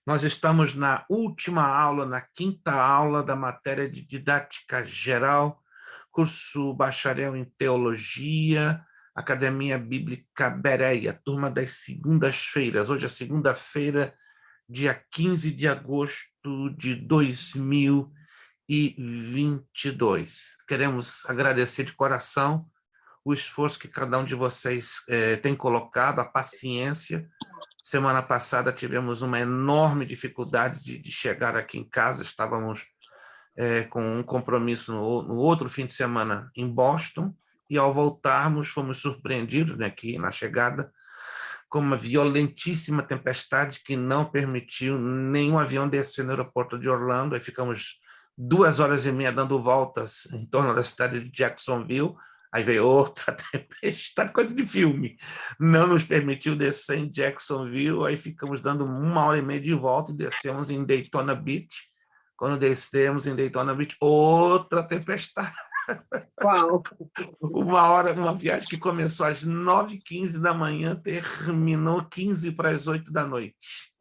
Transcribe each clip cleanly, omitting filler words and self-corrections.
Nós estamos na última aula, na quinta aula da matéria de didática geral, curso bacharel em teologia, Academia Bíblica Bereia, turma das segundas-feiras. Hoje é segunda-feira, dia 15 de agosto de 2022. Queremos agradecer de coração o esforço que cada um de vocês tem colocado, a paciência. Semana passada tivemos uma enorme dificuldade de chegar aqui em casa, estávamos com um compromisso no outro fim de semana em Boston, e ao voltarmos fomos surpreendidos, né, aqui na chegada com uma violentíssima tempestade que não permitiu nenhum avião descer no aeroporto de Orlando. Aí ficamos 2 horas e meia dando voltas em torno da cidade de Jacksonville. Aí veio outra tempestade, coisa de filme. Não nos permitiu descer em Jacksonville, aí ficamos dando 1 hora e meia de volta e descemos em Daytona Beach. Quando descemos em Daytona Beach, outra tempestade. Uau! Uma viagem que começou às 9h15 da manhã, terminou 15 para as 8 da noite.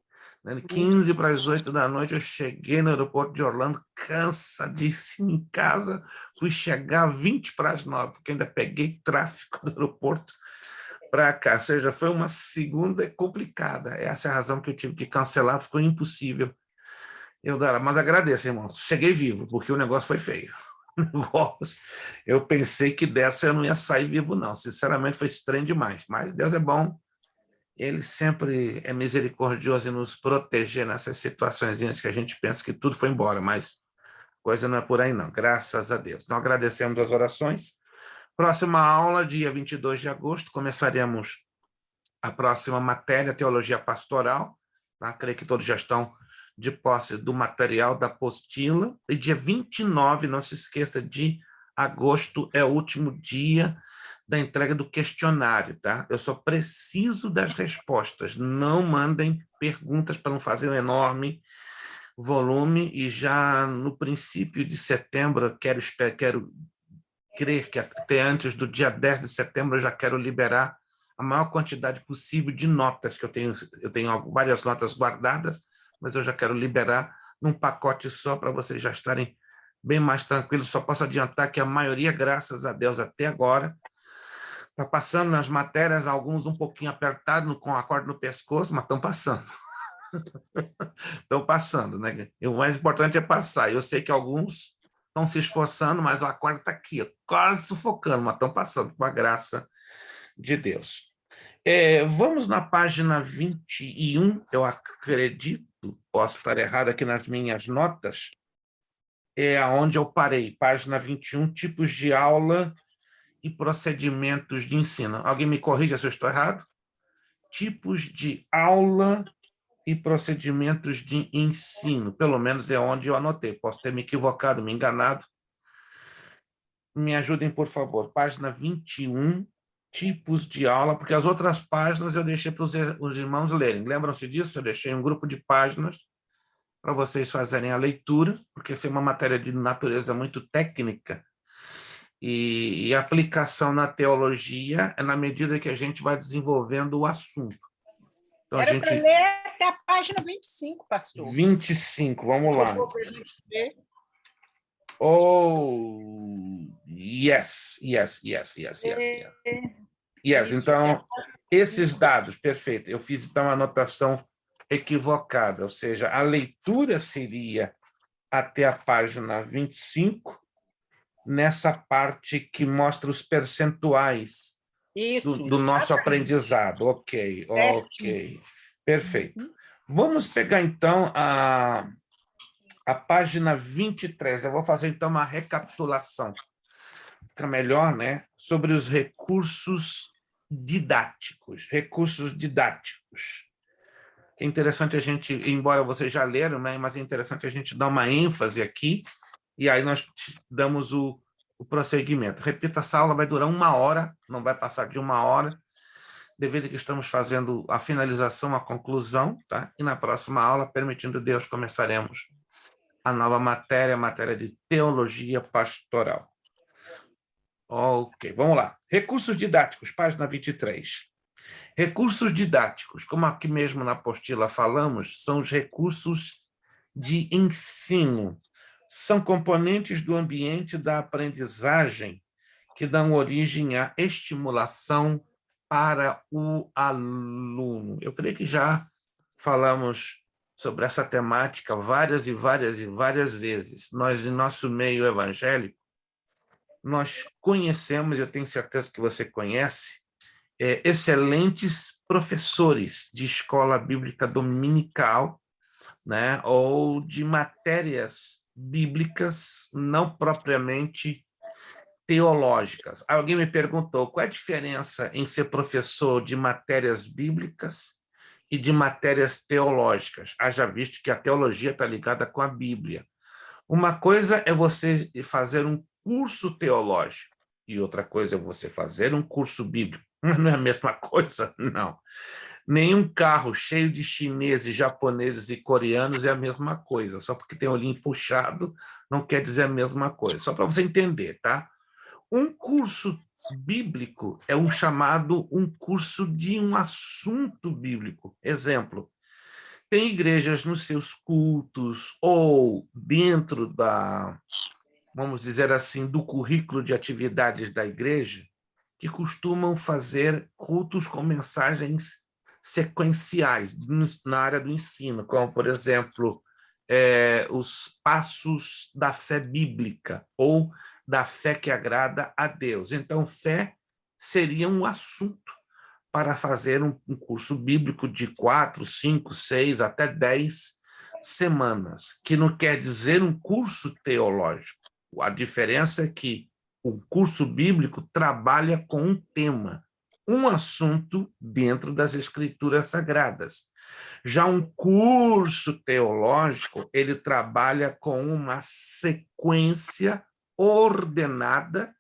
15 para as 8 da noite, eu cheguei no aeroporto de Orlando, cansadíssimo em casa, fui chegar 20 para as 9, porque ainda peguei tráfego do aeroporto para cá. Ou seja, foi uma segunda complicada. Essa é a razão que eu tive que cancelar, ficou impossível. Mas agradeço, irmão, cheguei vivo, porque o negócio foi feio. Eu pensei que dessa eu não ia sair vivo, não. Sinceramente, foi estranho demais. Mas Deus é bom. Ele sempre é misericordioso em nos proteger nessas situações que a gente pensa que tudo foi embora, mas coisa não é por aí, não. Graças a Deus. Então, agradecemos as orações. Próxima aula, dia 22 de agosto, começaremos a próxima matéria, Teologia Pastoral. Tá? Creio que todos já estão de posse do material da apostila. E dia 29, não se esqueça, de agosto é o último dia da entrega do questionário, tá? Eu só preciso das respostas. Não mandem perguntas para não fazer um enorme volume, e já no princípio de setembro, quero crer que até antes do dia 10 de setembro eu já quero liberar a maior quantidade possível de notas, que eu tenho várias notas guardadas, mas eu já quero liberar num pacote só para vocês já estarem bem mais tranquilos. Só posso adiantar que a maioria, graças a Deus, até agora, está passando nas matérias, alguns um pouquinho apertados, com a corda no pescoço, mas estão passando. Estão passando, né? E o mais importante é passar. Eu sei que alguns estão se esforçando, mas a corda está aqui, quase sufocando, mas estão passando, com a graça de Deus. Vamos na página 21, eu acredito, posso estar errado aqui nas minhas notas, é onde eu parei, página 21, tipos de aula e procedimentos de ensino. Alguém me corrija se eu estou errado? Tipos de aula e procedimentos de ensino, pelo menos é onde eu anotei, posso ter me equivocado, me enganado. Me ajudem, por favor, página 21, tipos de aula, porque as outras páginas eu deixei para os irmãos lerem. Lembram-se disso? Eu deixei um grupo de páginas para vocês fazerem a leitura, porque essa é uma matéria de natureza muito técnica, e a aplicação na teologia é na medida que a gente vai desenvolvendo o assunto. Então, era para ler até a página 25, pastor. 25, vamos lá. Oh, yes. Então, esses dados, perfeito. Eu fiz, então, a anotação equivocada, ou seja, a leitura seria até a página 25, nessa parte que mostra os percentuais do nosso aprendizado. Ok. Perfeito. Vamos pegar, então, a página 23. Eu vou fazer, então, uma recapitulação. Fica melhor, né? Sobre os recursos didáticos. É interessante a gente, embora vocês já leram, né, mas é interessante a gente dar uma ênfase aqui, e aí nós damos o prosseguimento. Repita, essa aula vai durar 1 hora, não vai passar de 1 hora, devido a que estamos fazendo a finalização, a conclusão, tá? E na próxima aula, permitindo Deus, começaremos a nova matéria, a matéria de teologia pastoral. Ok, vamos lá. Recursos didáticos, página 23. Recursos didáticos, como aqui mesmo na apostila falamos, são os recursos de ensino. São componentes do ambiente da aprendizagem que dão origem à estimulação para o aluno. Eu creio que já falamos sobre essa temática várias e várias e várias vezes. Nós, em nosso meio evangélico, nós conhecemos, eu tenho certeza que você conhece, excelentes professores de escola bíblica dominical, né, ou de matérias bíblicas não propriamente teológicas. Alguém me perguntou qual é a diferença em ser professor de matérias bíblicas e de matérias teológicas. Haja visto que a teologia está ligada com a Bíblia. Uma coisa é você fazer um curso teológico e outra coisa é você fazer um curso bíblico. Mas não é a mesma coisa, não. Nenhum carro cheio de chineses, japoneses e coreanos é a mesma coisa. Só porque tem o olhinho puxado não quer dizer a mesma coisa. Só para você entender, tá? Um curso bíblico é um curso de um assunto bíblico. Exemplo, tem igrejas nos seus cultos ou dentro vamos dizer assim, do currículo de atividades da igreja, que costumam fazer cultos com mensagens sequenciais na área do ensino, como, por exemplo, os passos da fé bíblica ou da fé que agrada a Deus. Então, fé seria um assunto para fazer um curso bíblico de 4, 5, 6, até 10 semanas, que não quer dizer um curso teológico. A diferença é que o curso bíblico trabalha com um tema, um assunto dentro das Escrituras Sagradas. Já um curso teológico, ele trabalha com uma sequência ordenada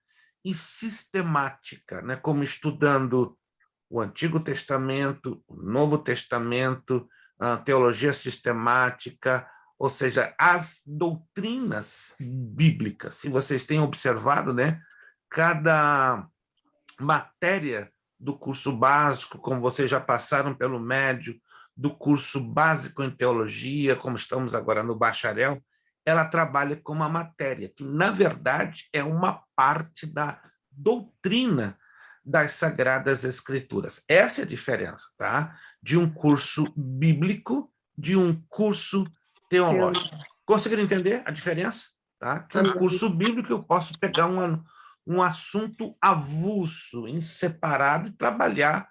e sistemática, né? Como estudando o Antigo Testamento, o Novo Testamento, a teologia sistemática, ou seja, as doutrinas bíblicas. Se vocês têm observado, né, cada matéria do curso básico, como vocês já passaram pelo médio, do curso básico em teologia, como estamos agora no bacharel, ela trabalha com uma matéria que, na verdade, é uma parte da doutrina das Sagradas Escrituras. Essa é a diferença, tá? De um curso bíblico, de um curso teológico. Conseguiram entender a diferença? Tá? Que um curso bíblico eu posso pegar um assunto avulso, em separado, e trabalhar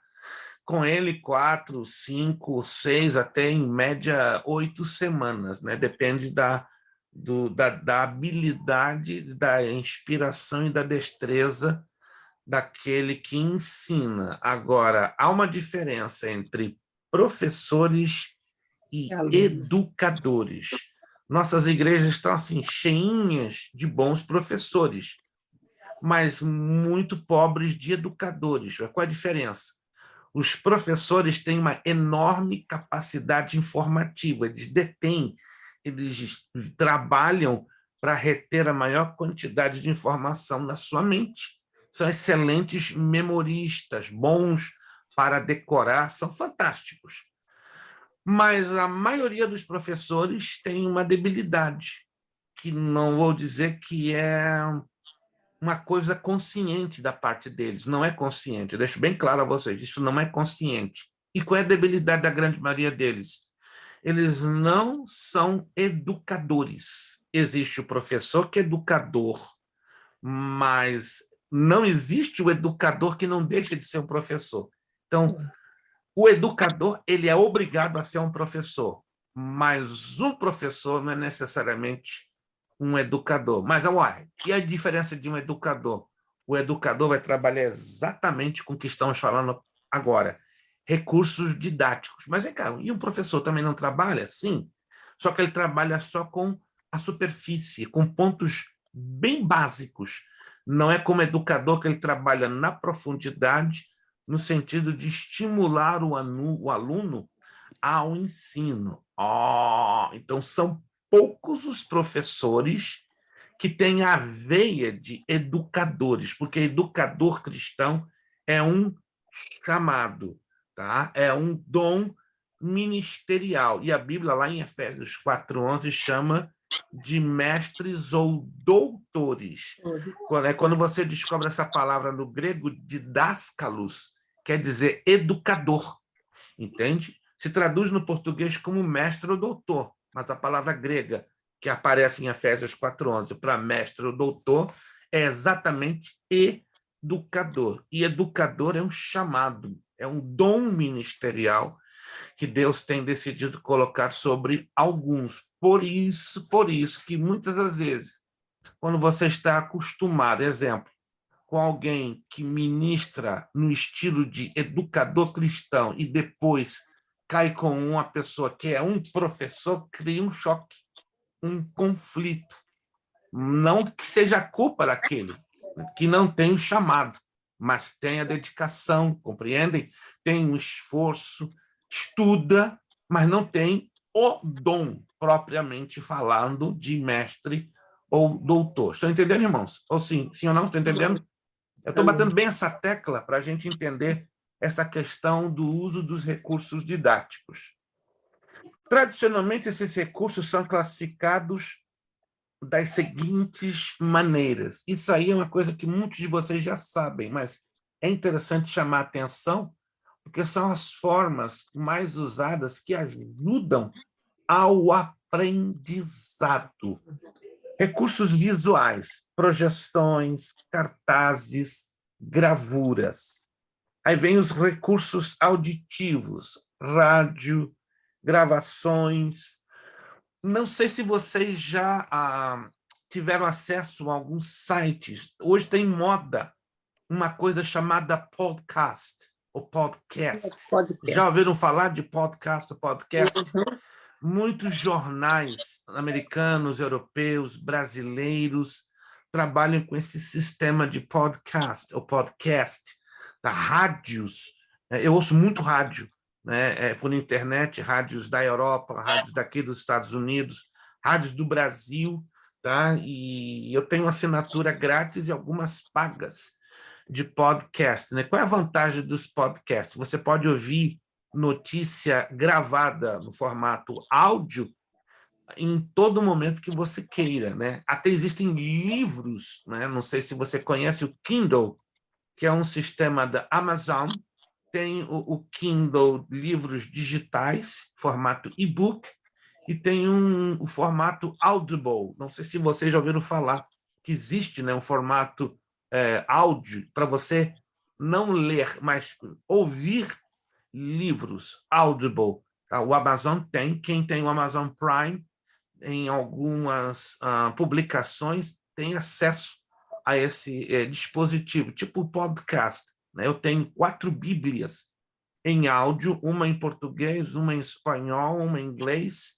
com ele 4, 5, 6, até em média 8 semanas, né? Depende da habilidade, da inspiração e da destreza daquele que ensina. Agora, há uma diferença entre professores e educadores. Nossas igrejas estão assim cheinhas de bons professores, mas muito pobres de educadores. Qual a diferença? Os professores têm uma enorme capacidade informativa, eles trabalham para reter a maior quantidade de informação na sua mente. São excelentes memoristas, bons para decorar, são fantásticos. Mas a maioria dos professores tem uma debilidade, que não vou dizer que é uma coisa consciente da parte deles, não é consciente. Eu deixo bem claro a vocês, isso não é consciente. E qual é a debilidade da grande maioria deles? Eles não são educadores. Existe o professor que é educador, mas não existe o educador que não deixa de ser um professor. Então, o educador, ele é obrigado a ser um professor, mas um professor não é necessariamente um educador. Mas, uai, e a diferença de um educador? O educador vai trabalhar exatamente com o que estamos falando agora, recursos didáticos. Mas, vem cá, e um professor também não trabalha? Sim, só que ele trabalha só com a superfície, com pontos bem básicos. Não é como educador que ele trabalha na profundidade, no sentido de estimular o aluno ao ensino. Então, são poucos os professores que têm a veia de educadores, porque educador cristão é um chamado, tá? É um dom ministerial. E a Bíblia, lá em Efésios 4:11, chama de mestres ou doutores. Quando você descobre essa palavra no grego, didáskalos, quer dizer educador, entende? Se traduz no português como mestre ou doutor, mas a palavra grega que aparece em Efésios 4:11 para mestre ou doutor é exatamente educador. E educador é um chamado, é um dom ministerial que Deus tem decidido colocar sobre alguns. Por isso que muitas das vezes, quando você está acostumado, exemplo, com alguém que ministra no estilo de educador cristão e depois cai com uma pessoa que é um professor, cria um choque, um conflito. Não que seja a culpa daquele, que não tem o chamado, mas tem a dedicação, compreendem? Tem o esforço, estuda, mas não tem o dom, propriamente falando, de mestre ou doutor. Estão entendendo, irmãos? Ou sim ou não? Estão entendendo? Eu estou batendo bem essa tecla para a gente entender essa questão do uso dos recursos didáticos. Tradicionalmente, esses recursos são classificados das seguintes maneiras. Isso aí é uma coisa que muitos de vocês já sabem, mas é interessante chamar a atenção, porque são as formas mais usadas que ajudam ao aprendizado. Recursos visuais, projeções, cartazes, gravuras. Aí vem os recursos auditivos, rádio, gravações. Não sei se vocês já tiveram acesso a alguns sites. Hoje tem moda uma coisa chamada podcast, ou podcast. Já ouviram falar de podcast ou podcast? Muitos jornais americanos, europeus, brasileiros trabalham com esse sistema de podcast ou podcast, da rádios. Eu ouço muito rádio, né, por internet, rádios da Europa, rádios daqui dos Estados Unidos, rádios do Brasil, tá? E eu tenho assinatura grátis e algumas pagas de podcast, né? Qual é a vantagem dos podcasts? Você pode ouvir notícia gravada no formato áudio em todo momento que você queira, né? Até existem livros, né? Não sei se você conhece o Kindle, que é um sistema da Amazon. Tem o Kindle livros digitais, formato e-book, e tem o formato Audible. Não sei se vocês já ouviram falar que existe, né, um formato áudio para você não ler, mas ouvir livros, Audible. Tá? O Amazon tem, quem tem o Amazon Prime, em algumas publicações, tem acesso a esse dispositivo, tipo podcast. Né? Eu tenho 4 Bíblias em áudio, uma em português, uma em espanhol, uma em inglês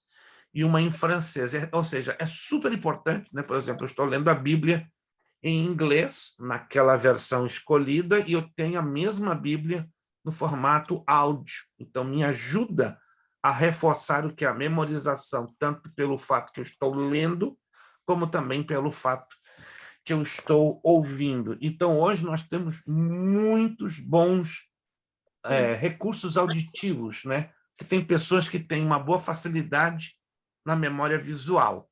e uma em francês. Ou seja, é super importante, né? Por exemplo, eu estou lendo a Bíblia em inglês, naquela versão escolhida, e eu tenho a mesma Bíblia no formato áudio. Então, me ajuda a reforçar o que é a memorização, tanto pelo fato que eu estou lendo, como também pelo fato que eu estou ouvindo. Então, hoje nós temos muitos bons recursos auditivos, né? Que tem pessoas que têm uma boa facilidade na memória visual.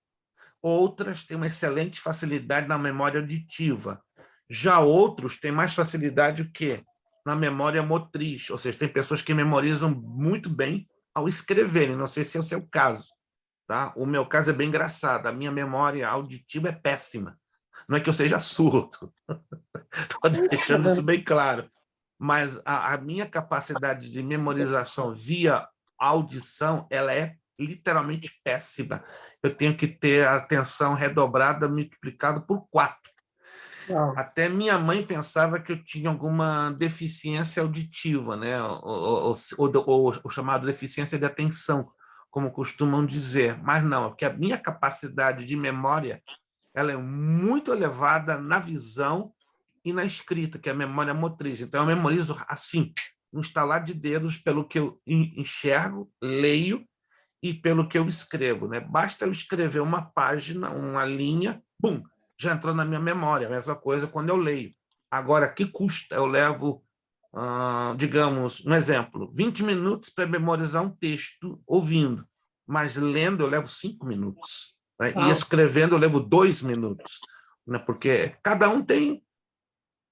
Outras têm uma excelente facilidade na memória auditiva. Já outros têm mais facilidade o quê? Na memória motriz, ou seja, tem pessoas que memorizam muito bem ao escreverem. Não sei se é o seu caso, tá? O meu caso é bem engraçado. A minha memória auditiva é péssima. Não é que eu seja surdo, estou deixando isso bem claro. Mas a minha capacidade de memorização via audição, ela é literalmente péssima. Eu tenho que ter a atenção redobrada, multiplicado por 4. Até minha mãe pensava que eu tinha alguma deficiência auditiva, né? ou chamado deficiência de atenção, como costumam dizer. Mas não, é porque a minha capacidade de memória ela é muito elevada na visão e na escrita, que é a memória motriz. Então, eu memorizo assim, um estalar de dedos pelo que eu enxergo, leio e pelo que eu escrevo. Né? Basta eu escrever uma página, uma linha, bum, já entrou na minha memória. A mesma coisa quando eu leio. Agora, que custa? Eu levo digamos, um exemplo, 20 minutos para memorizar um texto ouvindo, mas lendo eu levo 5 minutos, né? E escrevendo eu levo 2 minutos, né? Porque cada um tem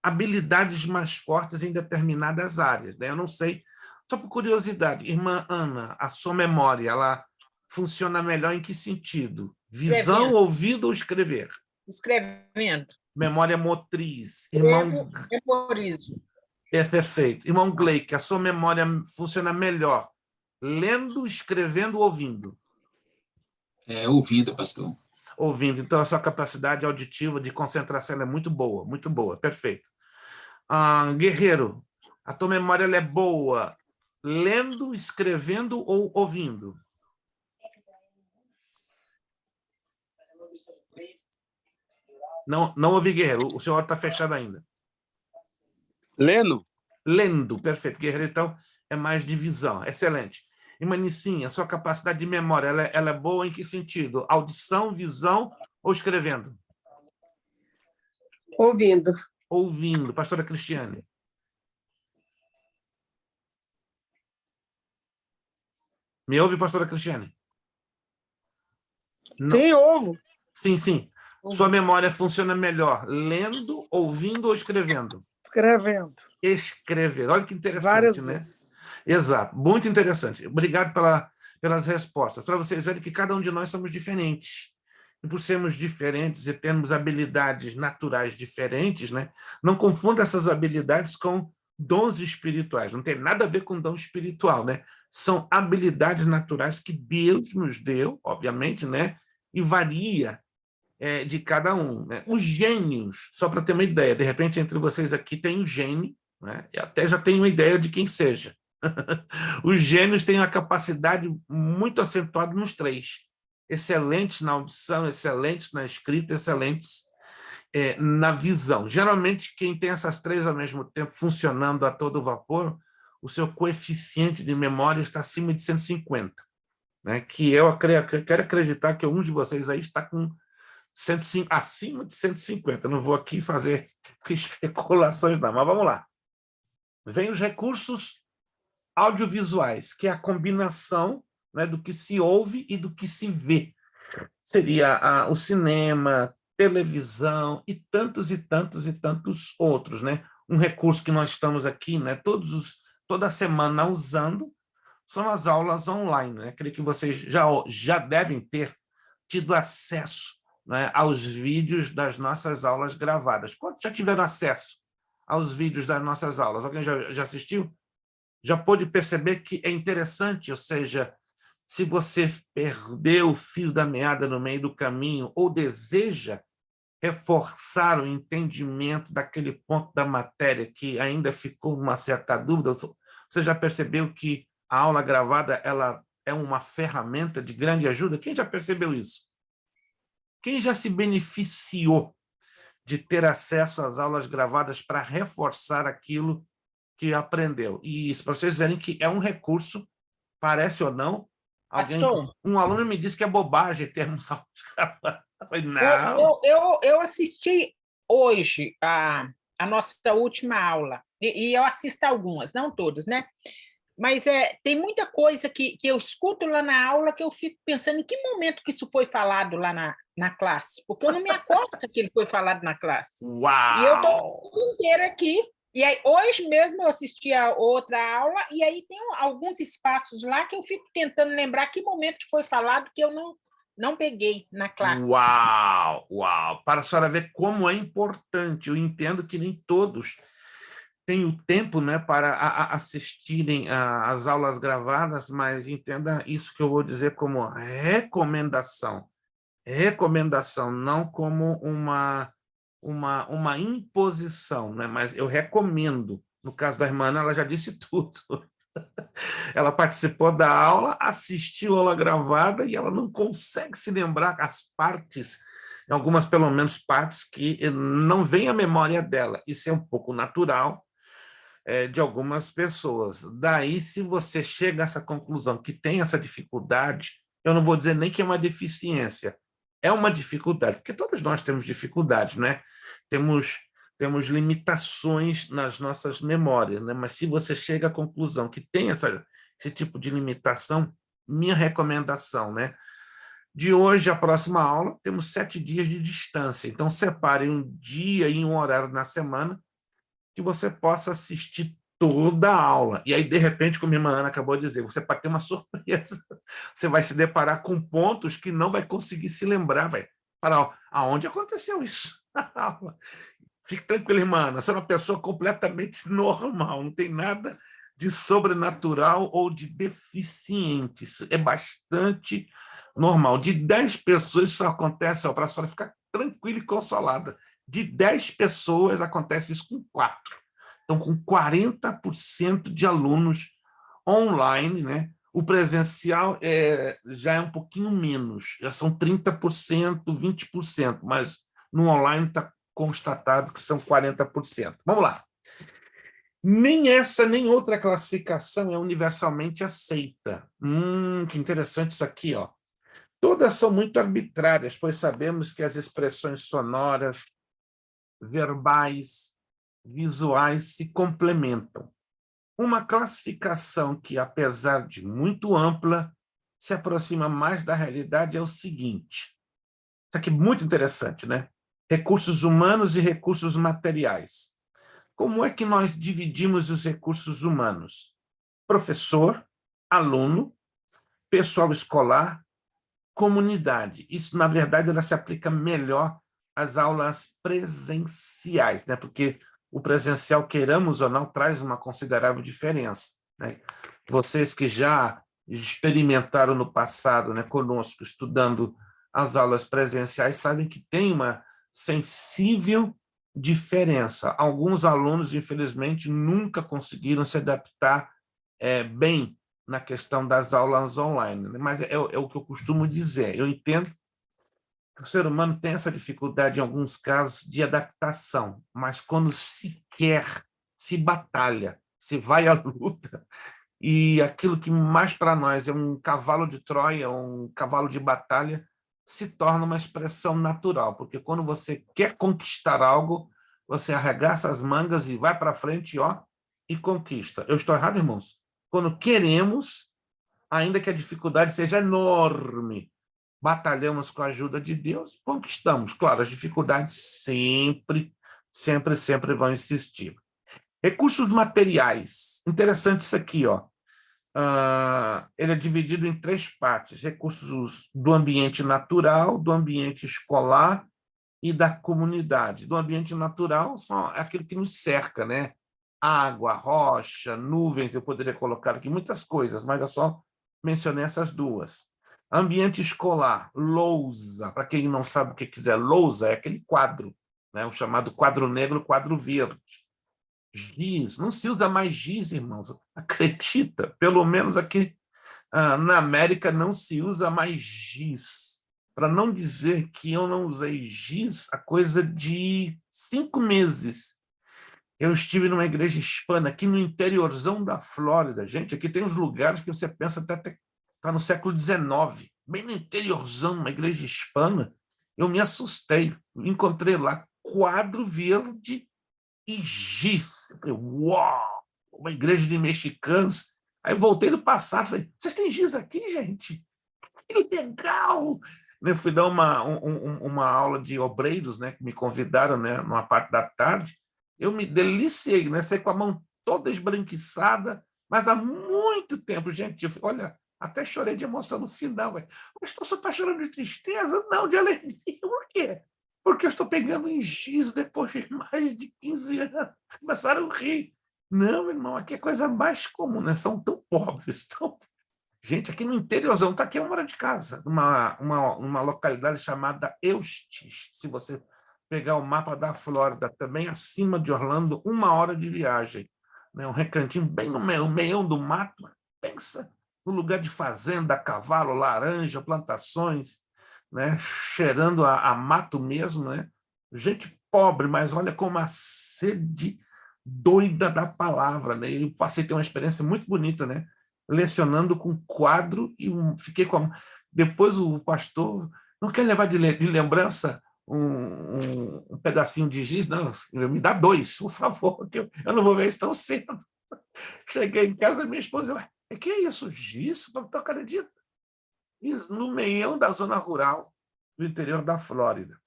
habilidades mais fortes em determinadas áreas, né? Eu não sei, só por curiosidade, irmã Ana, a sua memória, ela funciona melhor em que sentido? Visão, Escrevendo. ouvido ou escrever? Escrevendo. Memória motriz. Escrevo, memorizo. É perfeito. Irmão Gleick, a sua memória funciona melhor lendo, escrevendo ou ouvindo? Ouvindo, pastor. Ouvindo. Então, a sua capacidade auditiva de concentração é muito boa, perfeito. Guerreiro, a tua memória ela é boa lendo, escrevendo ou ouvindo? Não ouvi, Guerreiro. O seu olho está fechado ainda. Lendo. Lendo, perfeito. Guerreiro, então, é mais de visão. Excelente. E, Manicinha, a sua capacidade de memória, ela é boa em que sentido? Audição, visão ou escrevendo? Ouvindo. Ouvindo. Pastora Cristiane. Me ouve, pastora Cristiane? Não. Sim, ouvo. Sim. Sua memória funciona melhor lendo, ouvindo ou escrevendo? Escrevendo. Escrever. Olha que interessante, Várias né? vezes. Exato. Muito interessante. Obrigado pelas respostas. Para vocês verem que cada um de nós somos diferentes. E por sermos diferentes e termos habilidades naturais diferentes, né? Não confunda essas habilidades com dons espirituais. Não tem nada a ver com dom espiritual, né? São habilidades naturais que Deus nos deu, obviamente, né? E varia de cada um, né? Os gênios, só para ter uma ideia, de repente entre vocês aqui tem um gênio, né? E até já tenho uma ideia de quem seja. Os gênios têm uma capacidade muito acentuada nos 3. Excelentes na audição, excelentes na escrita, excelentes na visão. Geralmente, quem tem essas 3 ao mesmo tempo funcionando a todo vapor, o seu coeficiente de memória está acima de 150, né? Que eu quero acreditar que algum de vocês aí está com 105, acima de 150. Não vou aqui fazer especulações, não, mas vamos lá. Vem os recursos audiovisuais, que é a combinação, né, do que se ouve e do que se vê. Seria o cinema, televisão e tantos outros, né? Um recurso que nós estamos aqui, né, toda semana usando são as aulas online, né? Creio que vocês já devem ter tido acesso, né, aos vídeos das nossas aulas gravadas. Quantos já tiveram acesso aos vídeos das nossas aulas? Alguém já assistiu? Já pôde perceber que é interessante, ou seja, se você perdeu o fio da meada no meio do caminho ou deseja reforçar o entendimento daquele ponto da matéria que ainda ficou uma certa dúvida, você já percebeu que a aula gravada ela é uma ferramenta de grande ajuda? Quem já percebeu isso? Quem já se beneficiou de ter acesso às aulas gravadas para reforçar aquilo que aprendeu? E isso, para vocês verem que é um recurso, parece ou não, um aluno me disse que é bobagem termos aulas gravadas. Não. Eu assisti hoje a nossa última aula, e eu assisto algumas, não todas, né? Mas tem muita coisa que eu escuto lá na aula que eu fico pensando em que momento que isso foi falado lá na classe, porque eu não me acordo que aquilo foi falado na classe. Uau! E eu estou inteira aqui. E aí, hoje mesmo eu assisti a outra aula, e aí tem alguns espaços lá que eu fico tentando lembrar que momento que foi falado que eu não peguei na classe. Uau! Para a senhora ver como é importante. Eu entendo que nem todos têm o tempo, né, para assistirem às aulas gravadas, mas entenda isso que eu vou dizer como recomendação. Recomendação, não como uma imposição, né? Mas eu recomendo. No caso da irmã Ana, ela já disse tudo. Ela participou da aula, assistiu a aula gravada e ela não consegue se lembrar as partes, algumas pelo menos partes que não vem à memória dela. Isso é um pouco natural de algumas pessoas. Daí, se você chega a essa conclusão que tem essa dificuldade, eu não vou dizer nem que é uma deficiência, é uma dificuldade, porque todos nós temos dificuldades, né? Temos temos limitações nas nossas memórias, né? Mas se você chega à conclusão que tem esse tipo de limitação, minha recomendação, né? De hoje à próxima aula, temos 7 dias de distância. Então, separe um dia e um horário na semana que você possa assistir toda a aula. E aí, de repente, como a irmã Ana acabou de dizer, você pode ter uma surpresa. Você vai se deparar com pontos que não vai conseguir se lembrar. Vai parar, aonde aconteceu isso? Fique tranquila, irmã Ana, você é uma pessoa completamente normal, não tem nada de sobrenatural ou de deficiente. Isso é bastante normal. De 10 pessoas isso acontece, para a senhora ficar tranquila e consolada. De 10 pessoas acontece isso com 4. Então, com 40% de alunos online, né? O presencial já é um pouquinho menos, já são 30%, 20%, mas no online está constatado que são 40%. Vamos lá. Nem essa, nem outra classificação é universalmente aceita. Que interessante isso aqui, ó. Todas são muito arbitrárias, pois sabemos que as expressões sonoras, verbais, visuais se complementam. Uma classificação que, apesar de muito ampla, se aproxima mais da realidade é o seguinte. Isso aqui é muito interessante, né? Recursos humanos e recursos materiais. Como é que nós dividimos os recursos humanos? Professor, aluno, pessoal escolar, comunidade. Isso, na verdade, ela se aplica melhor às aulas presenciais, né? Porque o presencial, queiramos ou não, traz uma considerável diferença, né? Vocês que já experimentaram no passado, né, conosco, estudando as aulas presenciais, sabem que tem uma sensível diferença. Alguns alunos, infelizmente, nunca conseguiram se adaptar bem na questão das aulas online, né? Mas é o que eu costumo dizer. Eu entendo que o ser humano tem essa dificuldade, em alguns casos, de adaptação, mas quando se quer, se batalha, se vai à luta, e aquilo que mais para nós é um cavalo de Troia, um cavalo de batalha, se torna uma expressão natural, porque quando você quer conquistar algo, você arregaça as mangas e vai para frente, ó, e conquista. Eu estou errado, irmãos? Quando queremos, ainda que a dificuldade seja enorme, batalhamos com a ajuda de Deus, conquistamos. Claro, as dificuldades sempre vão existir. Recursos materiais. Interessante isso aqui, ó. Ele é dividido em 3 partes: recursos do ambiente natural, do ambiente escolar e da comunidade. Do ambiente natural, só aquilo que nos cerca, né? Água, rocha, nuvens, eu poderia colocar aqui muitas coisas, mas eu só mencionei essas 2. Ambiente escolar, lousa. Para quem não sabe o que quiser, lousa é aquele quadro, né? O chamado quadro negro, quadro verde. Giz, não se usa mais giz, irmãos, acredita? Pelo menos aqui na América não se usa mais giz. Para não dizer que eu não usei giz há coisa de 5 meses. Eu estive numa igreja hispana aqui no interiorzão da Flórida. Gente, aqui tem uns lugares que você pensa até está no século XIX, bem no interiorzão, uma igreja hispana. Eu me assustei. Encontrei lá quadro verde e giz. Eu falei, uau! Uma igreja de mexicanos. Aí voltei no passado, falei, vocês têm giz aqui, gente? Que legal! Eu fui dar uma aula de obreiros, né, que me convidaram, né, numa parte da tarde. Eu me deliciei, né? Saí com a mão toda esbranquiçada, mas há muito tempo, gente. Olha, até chorei de emoção no final. Mas você está chorando de tristeza? Não, de alegria. Por quê? Porque eu estou pegando em giz depois de mais de 15 anos. Começaram a rir. Não, irmão, aqui é coisa mais comum, né? São tão pobres, tão... Gente, aqui no interiorzão, está aqui a 1 hora de casa, uma localidade chamada Eustis. Se você pegar o mapa da Flórida, também acima de Orlando, 1 hora de viagem, né? Um recantinho bem no meião do mato. Pensa no lugar de fazenda, cavalo, laranja, plantações, né? Cheirando a mato mesmo, né? Gente pobre, mas olha como a sede doida da palavra, né? Eu passei a ter uma experiência muito bonita, né? Lecionando com quadro e fiquei com... Depois o pastor não quer levar de lembrança um pedacinho de giz. Não, me dá 2, por favor, que eu não vou ver isso tão cedo. Cheguei em casa, minha esposa, ué, que é isso? Giz? Tu acredita? Isso no meião da zona rural do interior da Flórida.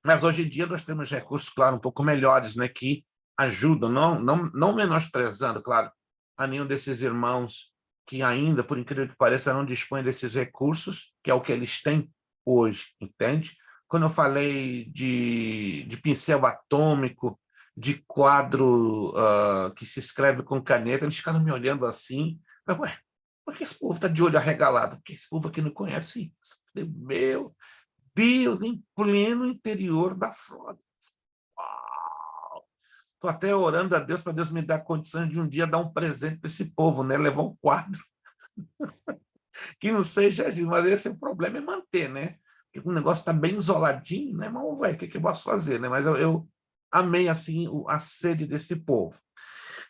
Mas hoje em dia nós temos recursos, claro, um pouco melhores, né, que ajudam, não menosprezando, claro, a nenhum desses irmãos que ainda, por incrível que pareça, não dispõem desses recursos, que é o que eles têm hoje, entende? Quando eu falei de pincel atômico, de quadro que se escreve com caneta, eles ficaram me olhando assim, mas, ué, por que esse povo está de olho arregalado? Porque esse povo aqui não conhece isso. Eu falei, meu Deus, em pleno interior da Flórida. Estou até orando a Deus para Deus me dar condições de um dia dar um presente para esse povo, né? Levar um quadro. Que não seja, mas esse é o problema, é manter, né? Porque o negócio está bem isoladinho, né? Mas, ué, o que eu posso fazer, né? Mas eu amei, assim, a sede desse povo.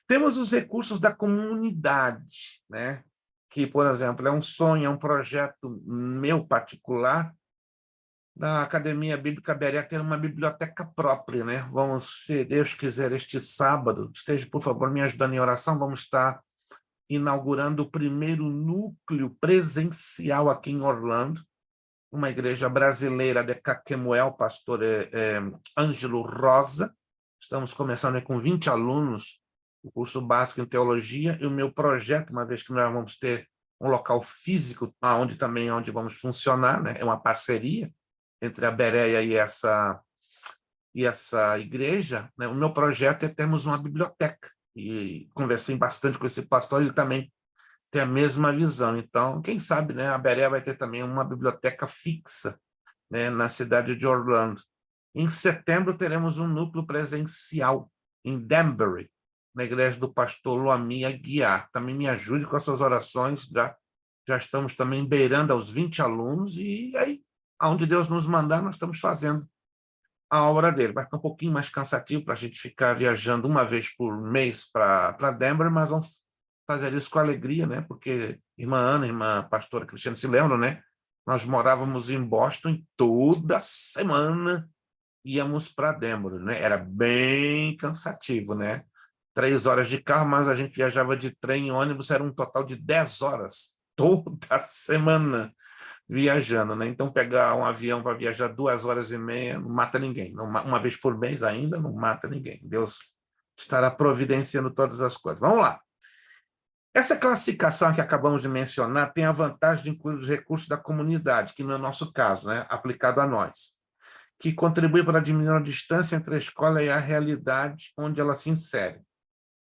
Temos os recursos da comunidade, né? Que, por exemplo, é um sonho, é um projeto meu particular, na Academia Bíblica Berea ter uma biblioteca própria, né? Vamos, se Deus quiser, este sábado, esteja, por favor, me ajudando em oração, vamos estar inaugurando o primeiro núcleo presencial aqui em Orlando, uma igreja brasileira de Caquemuel, pastor Ângelo Rosa. Estamos começando com 20 alunos, o curso básico em teologia, e o meu projeto, uma vez que nós vamos ter um local físico, onde vamos funcionar, né? É uma parceria entre a Berea e essa igreja, né? O meu projeto é termos uma biblioteca, e conversei bastante com esse pastor, ele também tem a mesma visão. Então, quem sabe, né, a Berea vai ter também uma biblioteca fixa, né, na cidade de Orlando. Em setembro, teremos um núcleo presencial em Danbury, na igreja do pastor Loami Aguiar. Também me ajude com as suas orações, já estamos também beirando aos 20 alunos, e aí, aonde Deus nos mandar, nós estamos fazendo a obra dele. Vai ficar um pouquinho mais cansativo para a gente ficar viajando uma vez por mês para Denver, mas vamos fazer isso com alegria, né? Porque irmã Ana, irmã pastora Cristiana, se lembram, né? Nós morávamos em Boston e toda semana íamos para Denver, né? Era bem cansativo, né? 3 horas de carro, mas a gente viajava de trem e ônibus, era um total de 10 horas toda semana viajando, né? Então, pegar um avião para viajar 2 horas e meia não mata ninguém. Uma vez por mês ainda não mata ninguém. Deus estará providenciando todas as coisas. Vamos lá. Essa classificação que acabamos de mencionar tem a vantagem de incluir os recursos da comunidade, que no nosso caso, né, aplicado a nós, que contribui para diminuir a distância entre a escola e a realidade onde ela se insere.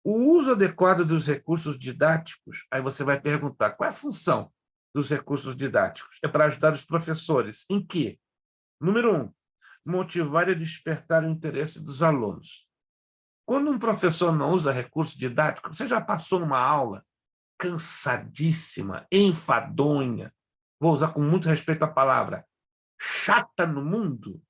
O uso adequado dos recursos didáticos, aí você vai perguntar, qual é a função dos recursos didáticos? É para ajudar os professores. Em quê? Número 1, motivar e despertar o interesse dos alunos. Quando um professor não usa recurso didático, você já passou uma aula cansadíssima, enfadonha, vou usar com muito respeito a palavra, chata no mundo,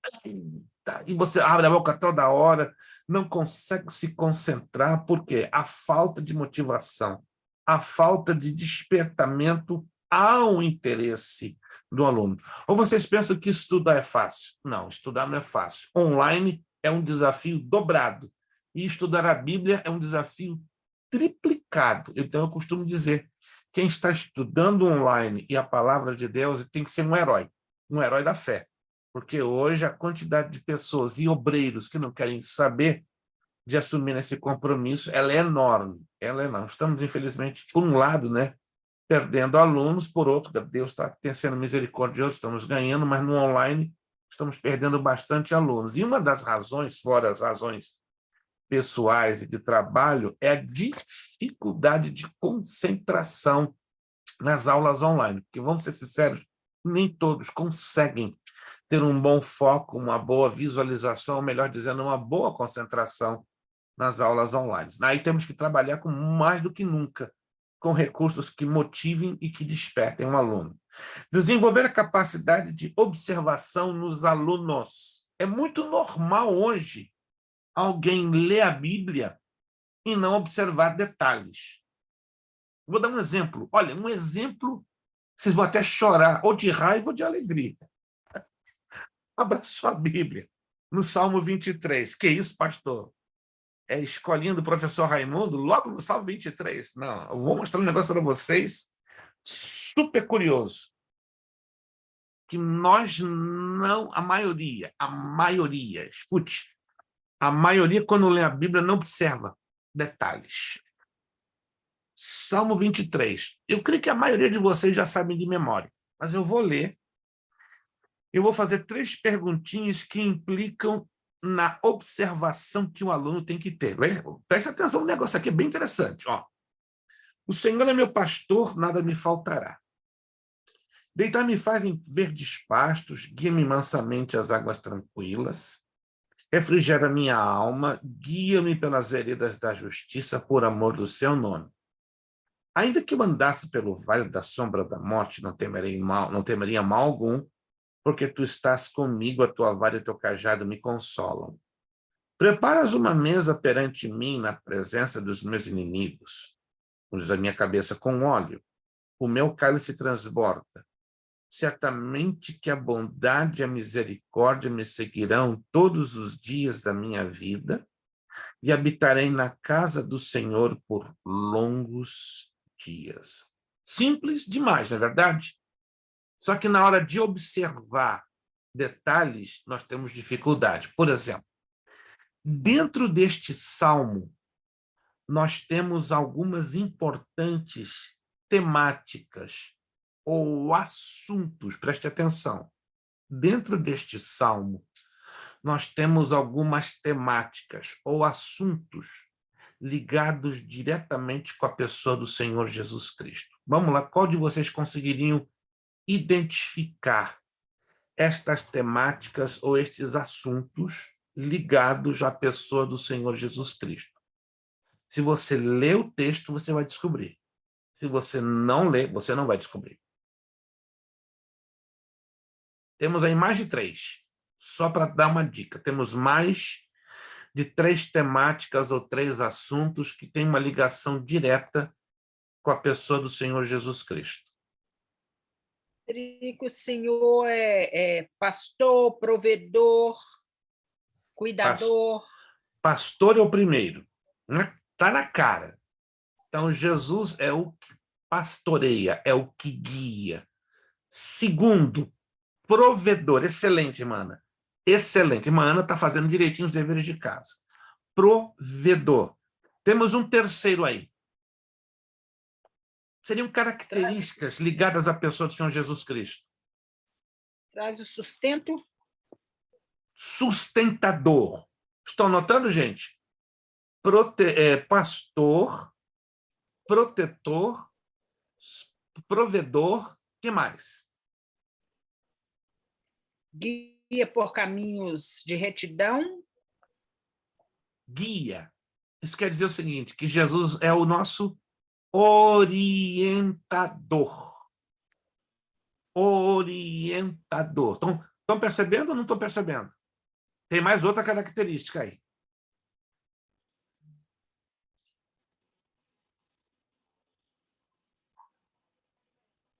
e você abre a boca toda hora, não consegue se concentrar, por quê? A falta de motivação, a falta de despertamento ao interesse do aluno. Ou vocês pensam que estudar é fácil? Não, estudar não é fácil. Online é um desafio dobrado, e estudar a Bíblia é um desafio triplicado. Então, eu costumo dizer, quem está estudando online e a palavra de Deus tem que ser um herói da fé, porque hoje a quantidade de pessoas e obreiros que não querem saber de assumir esse compromisso, ela é enorme. Estamos, infelizmente, por um lado, né, perdendo alunos, por outro, Deus está sendo misericordioso, estamos ganhando, mas no online estamos perdendo bastante alunos. E uma das razões, fora as razões pessoais e de trabalho, é a dificuldade de concentração nas aulas online, porque, vamos ser sinceros, nem todos conseguem ter um bom foco, uma boa visualização, ou melhor dizendo, uma boa concentração nas aulas online. Aí temos que trabalhar com mais do que nunca, com recursos que motivem e que despertem um aluno. Desenvolver a capacidade de observação nos alunos. É muito normal hoje alguém ler a Bíblia e não observar detalhes. Vou dar um exemplo. Olha, um exemplo, vocês vão até chorar, ou de raiva ou de alegria. Abra sua Bíblia, no Salmo 23. Que isso, pastor? É escolinha do professor Raimundo, logo no Salmo 23. Não, eu vou mostrar um negócio para vocês super curioso. Que nós não, a maioria, escute, a maioria, quando lê a Bíblia, não observa detalhes. Salmo 23. Eu creio que a maioria de vocês já sabem de memória, mas eu vou ler. Eu vou fazer 3 perguntinhas que implicam na observação que o aluno tem que ter. Preste atenção, o negócio aqui é bem interessante. Ó. O Senhor é meu pastor, nada me faltará. Deitar-me faz em verdes pastos, guia-me mansamente às águas tranquilas. Refrigera minha alma, guia-me pelas veredas da justiça, por amor do seu nome. Ainda que eu andasse pelo vale da sombra da morte, não temeria mal algum, porque tu estás comigo, a tua vara e o teu cajado me consolam. Preparas uma mesa perante mim na presença dos meus inimigos. Unges a minha cabeça com óleo, o meu cálice transborda. Certamente que a bondade e a misericórdia me seguirão todos os dias da minha vida e habitarei na casa do Senhor por longos dias. Simples demais, não é verdade? Só que na hora de observar detalhes, nós temos dificuldade. Por exemplo, dentro deste salmo, nós temos algumas importantes temáticas ou assuntos, preste atenção. Dentro deste salmo, nós temos algumas temáticas ou assuntos ligados diretamente com a pessoa do Senhor Jesus Cristo. Vamos lá, qual de vocês conseguiriam identificar estas temáticas ou estes assuntos ligados à pessoa do Senhor Jesus Cristo? Se você lê o texto, você vai descobrir. Se você não lê, você não vai descobrir. Temos aí mais de 3. Só para dar uma dica, temos mais de 3 temáticas ou 3 assuntos que têm uma ligação direta com a pessoa do Senhor Jesus Cristo. Que o Senhor é pastor, provedor, cuidador. Pastor é o primeiro, né? Está na cara. Então, Jesus é o que pastoreia, é o que guia. Segundo, provedor. Excelente, mana. Excelente. Mana está fazendo direitinho os deveres de casa. Provedor. Temos um terceiro aí. Seriam características ligadas à pessoa do Senhor Jesus Cristo. Traz o sustento. Sustentador. Estão notando, gente? Pastor, protetor, provedor, que mais? Guia por caminhos de retidão. Guia. Isso quer dizer o seguinte, que Jesus é o nosso orientador. Orientador. Estão percebendo ou não estão percebendo? Tem mais outra característica aí.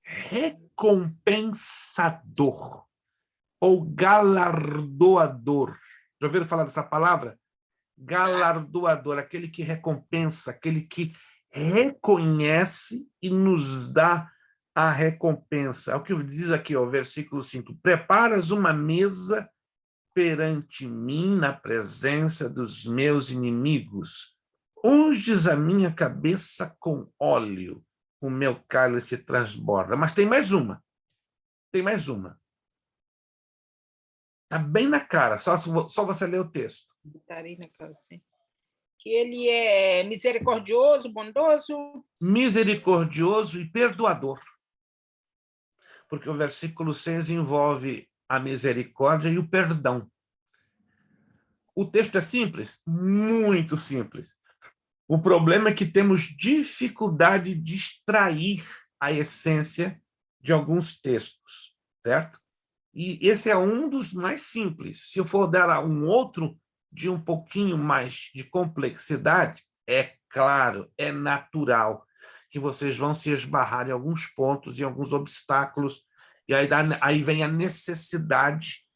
Recompensador ou galardoador. Já ouviram falar dessa palavra? Galardoador, aquele que recompensa, aquele que reconhece e nos dá a recompensa. É o que diz aqui, ó, versículo 5. Preparas uma mesa perante mim na presença dos meus inimigos. Unges a minha cabeça com óleo, o meu cálice transborda. Mas tem mais uma. Tem mais uma. Está bem na cara, só você ler o texto. Que ele é misericordioso, bondoso. Misericordioso e perdoador. Porque o versículo 6 envolve a misericórdia e o perdão. O texto é simples? Muito simples. O problema é que temos dificuldade de extrair a essência de alguns textos, certo? E esse é um dos mais simples. Se eu for dar um outro de um pouquinho mais de complexidade, é claro, é natural que vocês vão se esbarrar em alguns pontos, em alguns obstáculos, e aí vem a necessidade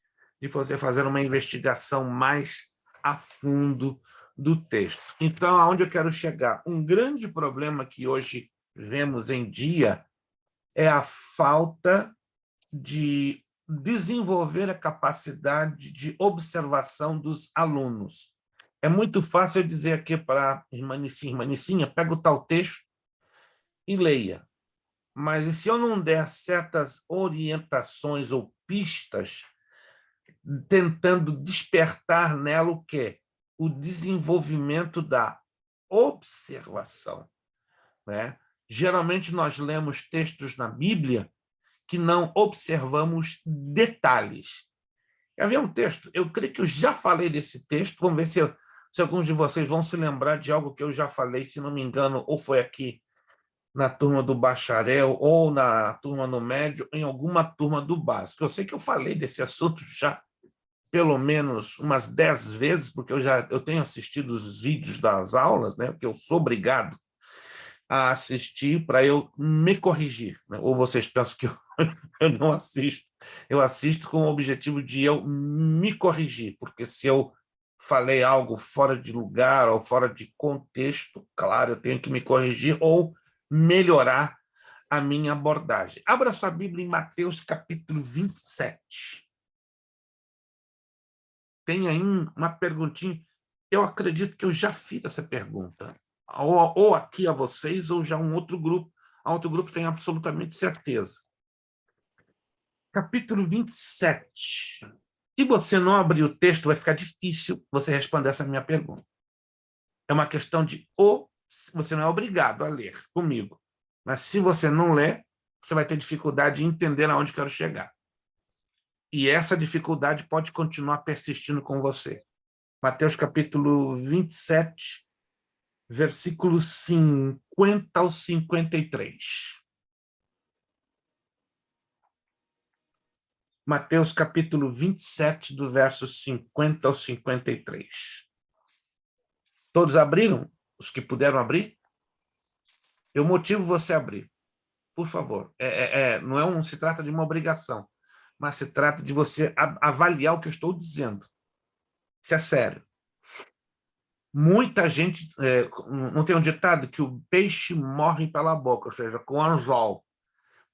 de você fazer uma investigação mais a fundo do texto. Então, aonde eu quero chegar? Um grande problema que hoje vemos em dia é a falta de desenvolver a capacidade de observação dos alunos. É muito fácil eu dizer aqui para a irmã Nicinha, pega o tal texto e leia. Mas e se eu não der certas orientações ou pistas, tentando despertar nela o quê? O desenvolvimento da observação, né? Geralmente nós lemos textos na Bíblia que não observamos detalhes. Havia um texto, eu creio que eu já falei desse texto, vamos ver se alguns de vocês vão se lembrar de algo que eu já falei, se não me engano, ou foi aqui na turma do bacharel, ou na turma no médio, em alguma turma do básico. Eu sei que eu falei desse assunto já pelo menos umas 10 vezes, porque eu tenho assistido os vídeos das aulas, né, porque eu sou obrigado a assistir para eu me corrigir, né? Ou vocês pensam que eu não assisto. Eu assisto com o objetivo de eu me corrigir, porque se eu falei algo fora de lugar ou fora de contexto, claro, eu tenho que me corrigir ou melhorar a minha abordagem. Abra sua Bíblia em Mateus capítulo 27. Tem aí uma perguntinha. Eu acredito que eu já fiz essa pergunta. Ou aqui a vocês, ou já um outro grupo. A outro grupo tem absolutamente certeza. Capítulo 27. Se você não abrir o texto, vai ficar difícil você responder essa minha pergunta. É uma questão de você não é obrigado a ler comigo. Mas se você não ler, você vai ter dificuldade em entender aonde quero chegar. E essa dificuldade pode continuar persistindo com você. Mateus capítulo 27, versículos 50 ao 53. Mateus capítulo 27, do verso 50 ao 53. Todos abriram? Os que puderam abrir? Eu motivo você a abrir. Por favor. Não se trata de uma obrigação, mas se trata de você avaliar o que eu estou dizendo. Isso é sério. Muita gente, não tem um ditado que o peixe morre pela boca, ou seja, com anzol,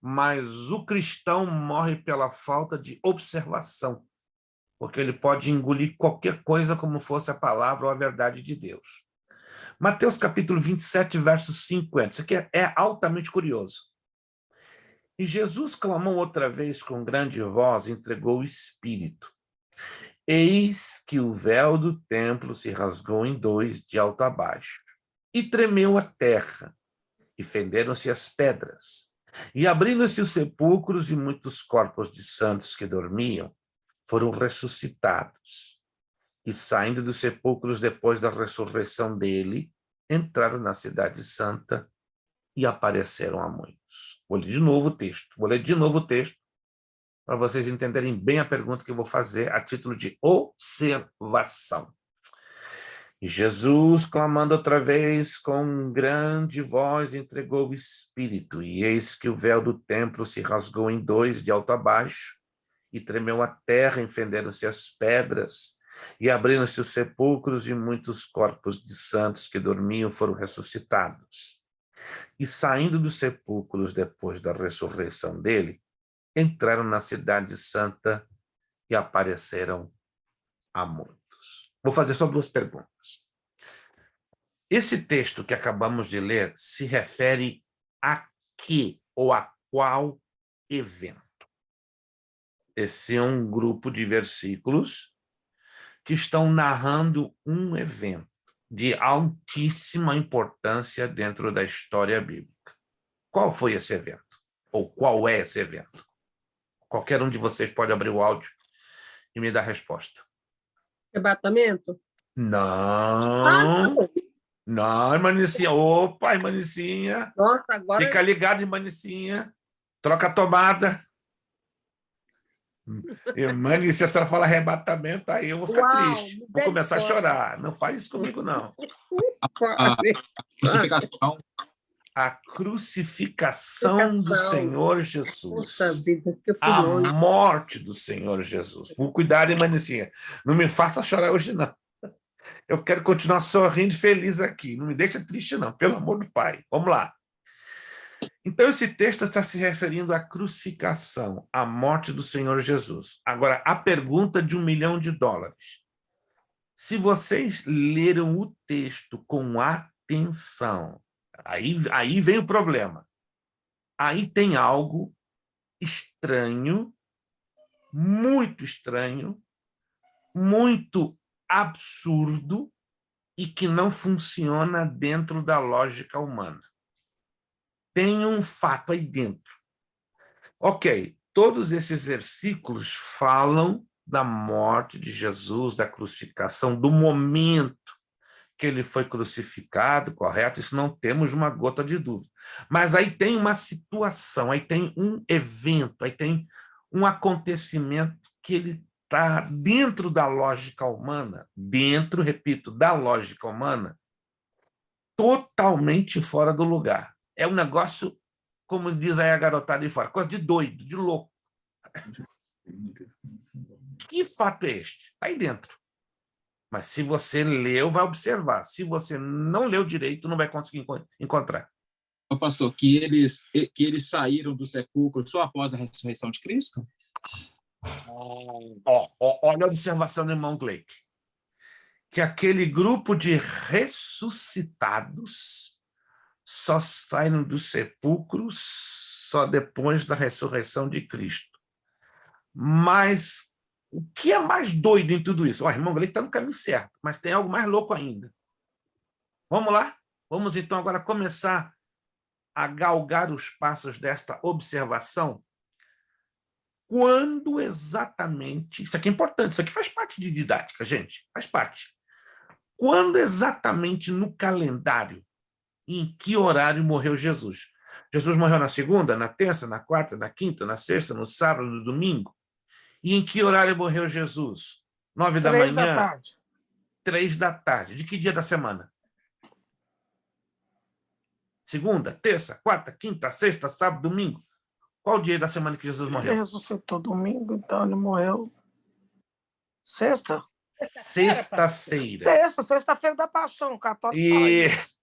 mas o cristão morre pela falta de observação, porque ele pode engolir qualquer coisa como fosse a palavra ou a verdade de Deus. Mateus capítulo 27, verso 50. Isso aqui é altamente curioso. E Jesus clamou outra vez com grande voz e entregou o Espírito. Eis que o véu do templo se rasgou em dois, de alto a baixo, e tremeu a terra, e fenderam-se as pedras, e abrindo-se os sepulcros, e muitos corpos de santos que dormiam foram ressuscitados. E saindo dos sepulcros depois da ressurreição dele, entraram na cidade santa e apareceram a muitos. Vou ler de novo o texto, para vocês entenderem bem a pergunta que eu vou fazer a título de observação. E Jesus, clamando outra vez com grande voz, entregou o Espírito, e eis que o véu do templo se rasgou em dois, de alto a baixo, e tremeu a terra, e fenderam-se as pedras, e abriram-se os sepulcros, e muitos corpos de santos que dormiam foram ressuscitados. E saindo dos sepulcros depois da ressurreição dele, entraram na cidade santa e apareceram a muitos. Vou fazer só duas perguntas. Esse texto que acabamos de ler se refere a que ou a qual evento? Esse é um grupo de versículos que estão narrando um evento de altíssima importância dentro da história bíblica. Qual foi esse evento? Ou qual é esse evento? Qualquer um de vocês pode abrir o áudio e me dar a resposta. Arrebatamento? Não. Não, irmã Nicinha. Opa, irmã Nicinha. Nossa, agora... Fica ligado, irmã Nicinha. Troca a tomada. Irmã Nicinha, se a senhora fala arrebatamento, aí eu vou ficar triste. Vou começar a chorar. Não faz isso comigo, não. A crucificação a crucificação do Senhor Poxa Jesus. vida, que eu fui A longe. morte do Senhor Jesus. Com cuidado, irmãzinha. Não me faça chorar hoje, não. Eu quero continuar sorrindo e feliz aqui. Não me deixa triste, não. Pelo amor do Pai. Vamos lá. Então, esse texto está se referindo à crucificação, à morte do Senhor Jesus. Agora, a pergunta de $1 milhão. Se vocês leram o texto com atenção, aí vem o problema. Aí tem algo estranho, muito absurdo e que não funciona dentro da lógica humana. Tem um fato aí dentro. Ok, todos esses versículos falam da morte de Jesus, da crucificação, do momento que ele foi crucificado, correto? Isso não temos uma gota de dúvida. Mas aí tem uma situação, aí tem um evento, aí tem um acontecimento que ele está dentro da lógica humana, dentro, repito, da lógica humana, totalmente fora do lugar. É um negócio, como diz aí a garotada de fora, coisa de doido, de louco. Que fato é este? Está aí dentro. Mas se você leu, vai observar. Se você não leu direito, não vai conseguir encontrar. Pastor, que eles saíram do sepulcro só após a ressurreição de Cristo? Olha a observação do irmão Gleick. Que aquele grupo de ressuscitados só saíram dos sepulcros só depois da ressurreição de Cristo. Mas o que é mais doido em tudo isso? O irmão Gleick está no caminho certo, mas tem algo mais louco ainda. Vamos lá? Vamos então agora começar a galgar os passos desta observação. Quando exatamente... Isso aqui é importante, isso aqui faz parte de didática, gente, faz parte. Quando exatamente no calendário, em que horário morreu Jesus? Jesus morreu na segunda, na terça, na quarta, na quinta, na sexta, no sábado, no domingo? E em que horário morreu Jesus? 9 da manhã? 3 da tarde. 3 da tarde. De que dia da semana? Segunda, terça, quarta, quinta, sexta, sábado, domingo. Qual dia da semana que Jesus Ele morreu? ressuscitou domingo, então ele morreu sexta. Sexta-feira. Sexta-feira da Paixão, o católico E faz.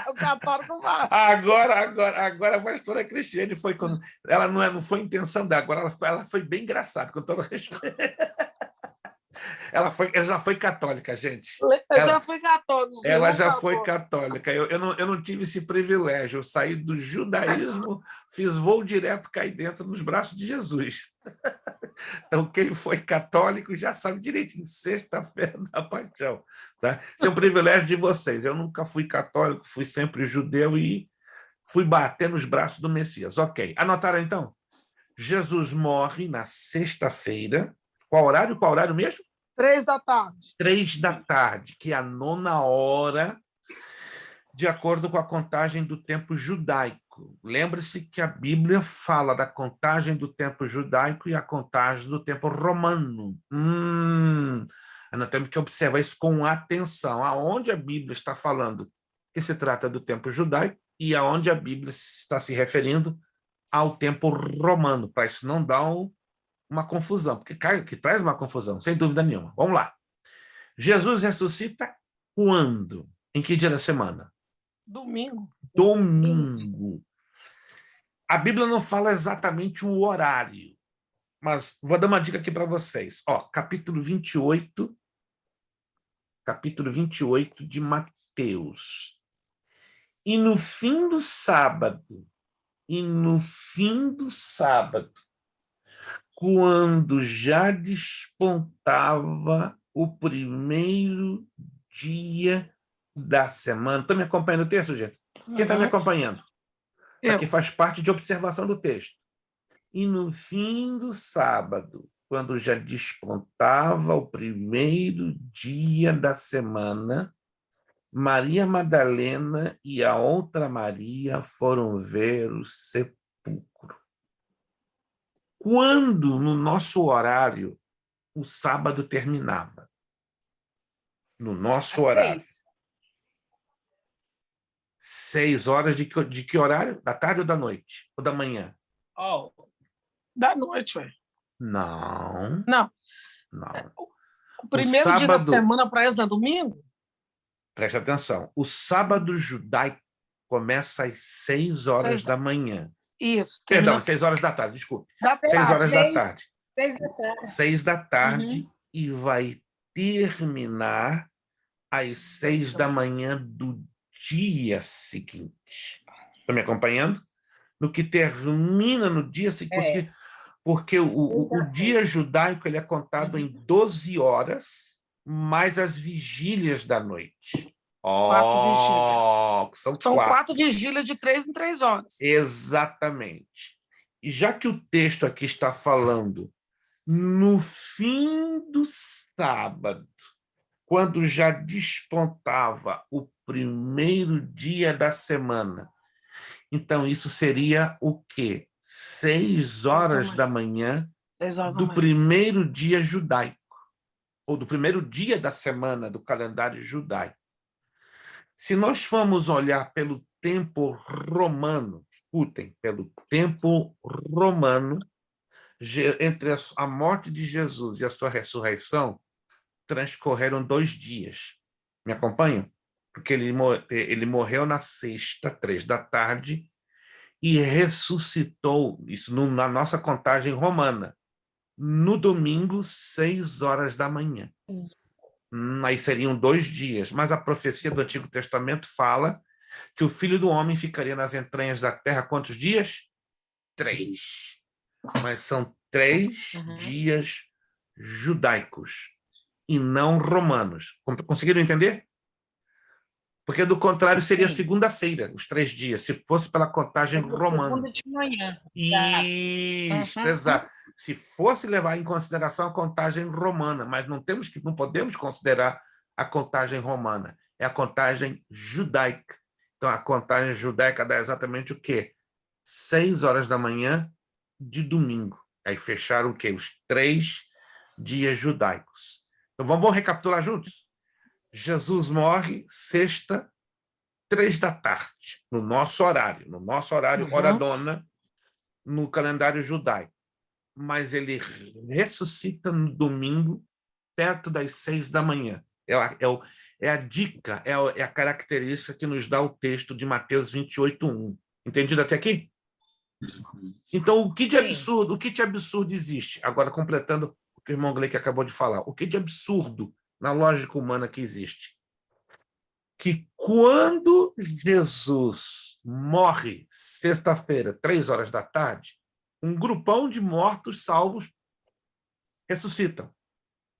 O católico faz. agora a pastora Cristiane foi quando ela não foi intenção dela, agora ela foi bem engraçada, com todo respeito. Ela já foi católica, gente. Já fui católico. Ela já foi católica. Eu não tive esse privilégio. Eu saí do judaísmo, fiz voo direto, caí dentro nos braços de Jesus. Então, quem foi católico já sabe direitinho, sexta-feira da Paixão. Tá? Isso é um privilégio de vocês. Eu nunca fui católico, fui sempre judeu e fui bater nos braços do Messias. Ok. Anotaram, então? Jesus morre na sexta-feira. Qual horário? Qual horário mesmo? 3 da tarde. 3 da tarde, que é a 9ª hora, de acordo com a contagem do tempo judaico. Lembre-se que a Bíblia fala da contagem do tempo judaico e a contagem do tempo romano. Nós temos que observar isso com atenção. Aonde a Bíblia está falando que se trata do tempo judaico e aonde a Bíblia está se referindo ao tempo romano, para isso não dar uma confusão, porque que traz uma confusão, sem dúvida nenhuma. Vamos lá. Jesus ressuscita quando? Em que dia da semana? Domingo. Domingo. A Bíblia não fala exatamente o horário, mas vou dar uma dica aqui para vocês. Capítulo 28 de Mateus. E no fim do sábado, quando já despontava o primeiro dia da semana. Estão me acompanhando o texto, gente? Quem está me acompanhando? Isso aqui faz parte de observação do texto. E no fim do sábado, quando já despontava o primeiro dia da semana, Maria Madalena e a outra Maria foram ver o sepulcro. Quando, no nosso horário, o sábado terminava? No nosso horário. 6 horas de que horário? Da tarde ou da noite? Ou da manhã? Ó, Da noite, ué. Não, Não, não. o primeiro dia da sábado- semana para eles não é domingo? Preste atenção. O sábado judaico começa às 6 horas 6 da manhã. Isso. Perdão, termina 6 horas da tarde, desculpe. da 6 tarde. horas da 6, tarde. 6 da tarde. 6 da tarde e vai terminar às 6 da manhã do dia seguinte. Está me acompanhando? No que termina no dia seguinte, porque o dia judaico ele é contado em 12 horas, mais as vigílias da noite. 4 vigílias. São São 4. 4 vigílias de 3 em 3 horas. Exatamente. E já que o texto aqui está falando no fim do sábado, quando já despontava o primeiro dia da semana, então isso seria o quê? 6 horas da manhã 6 horas da do manhã. primeiro dia judaico, ou do primeiro dia da semana do calendário judaico. Se nós formos olhar pelo tempo romano, escutem, pelo tempo romano, entre a morte de Jesus e a sua ressurreição, transcorreram 2 dias. Me acompanham? Porque ele morreu na sexta, 3 da tarde, e ressuscitou, isso na nossa contagem romana, no domingo, 6 horas da manhã. Aí seriam 2 dias, mas a profecia do Antigo Testamento fala que o Filho do Homem ficaria nas entranhas da terra quantos dias? 3. Mas são 3 dias judaicos e não romanos. Conseguiram entender? Porque, do contrário, seria Sim. segunda-feira, os 3 dias, se fosse pela contagem romana. Segunda de manhã. Isso, exato. Se fosse levar em consideração a contagem romana, mas não podemos considerar a contagem romana, é a contagem judaica. Então, a contagem judaica dá exatamente o quê? 6 horas da manhã de domingo. Aí fecharam o quê? Os 3 dias judaicos. Então, vamos recapitular juntos? Jesus morre sexta, 3 da tarde, no nosso horário, hora dona, no calendário judaico. Mas ele ressuscita no domingo, perto das 6 da manhã. É a dica, é a característica que nos dá o texto de Mateus 28:1. Entendido até aqui? Então, o que de absurdo existe? Agora, completando o que o irmão Gleick acabou de falar, o que de absurdo na lógica humana que existe? Que quando Jesus morre, sexta-feira, 3 horas da tarde, um grupão de mortos salvos ressuscitam.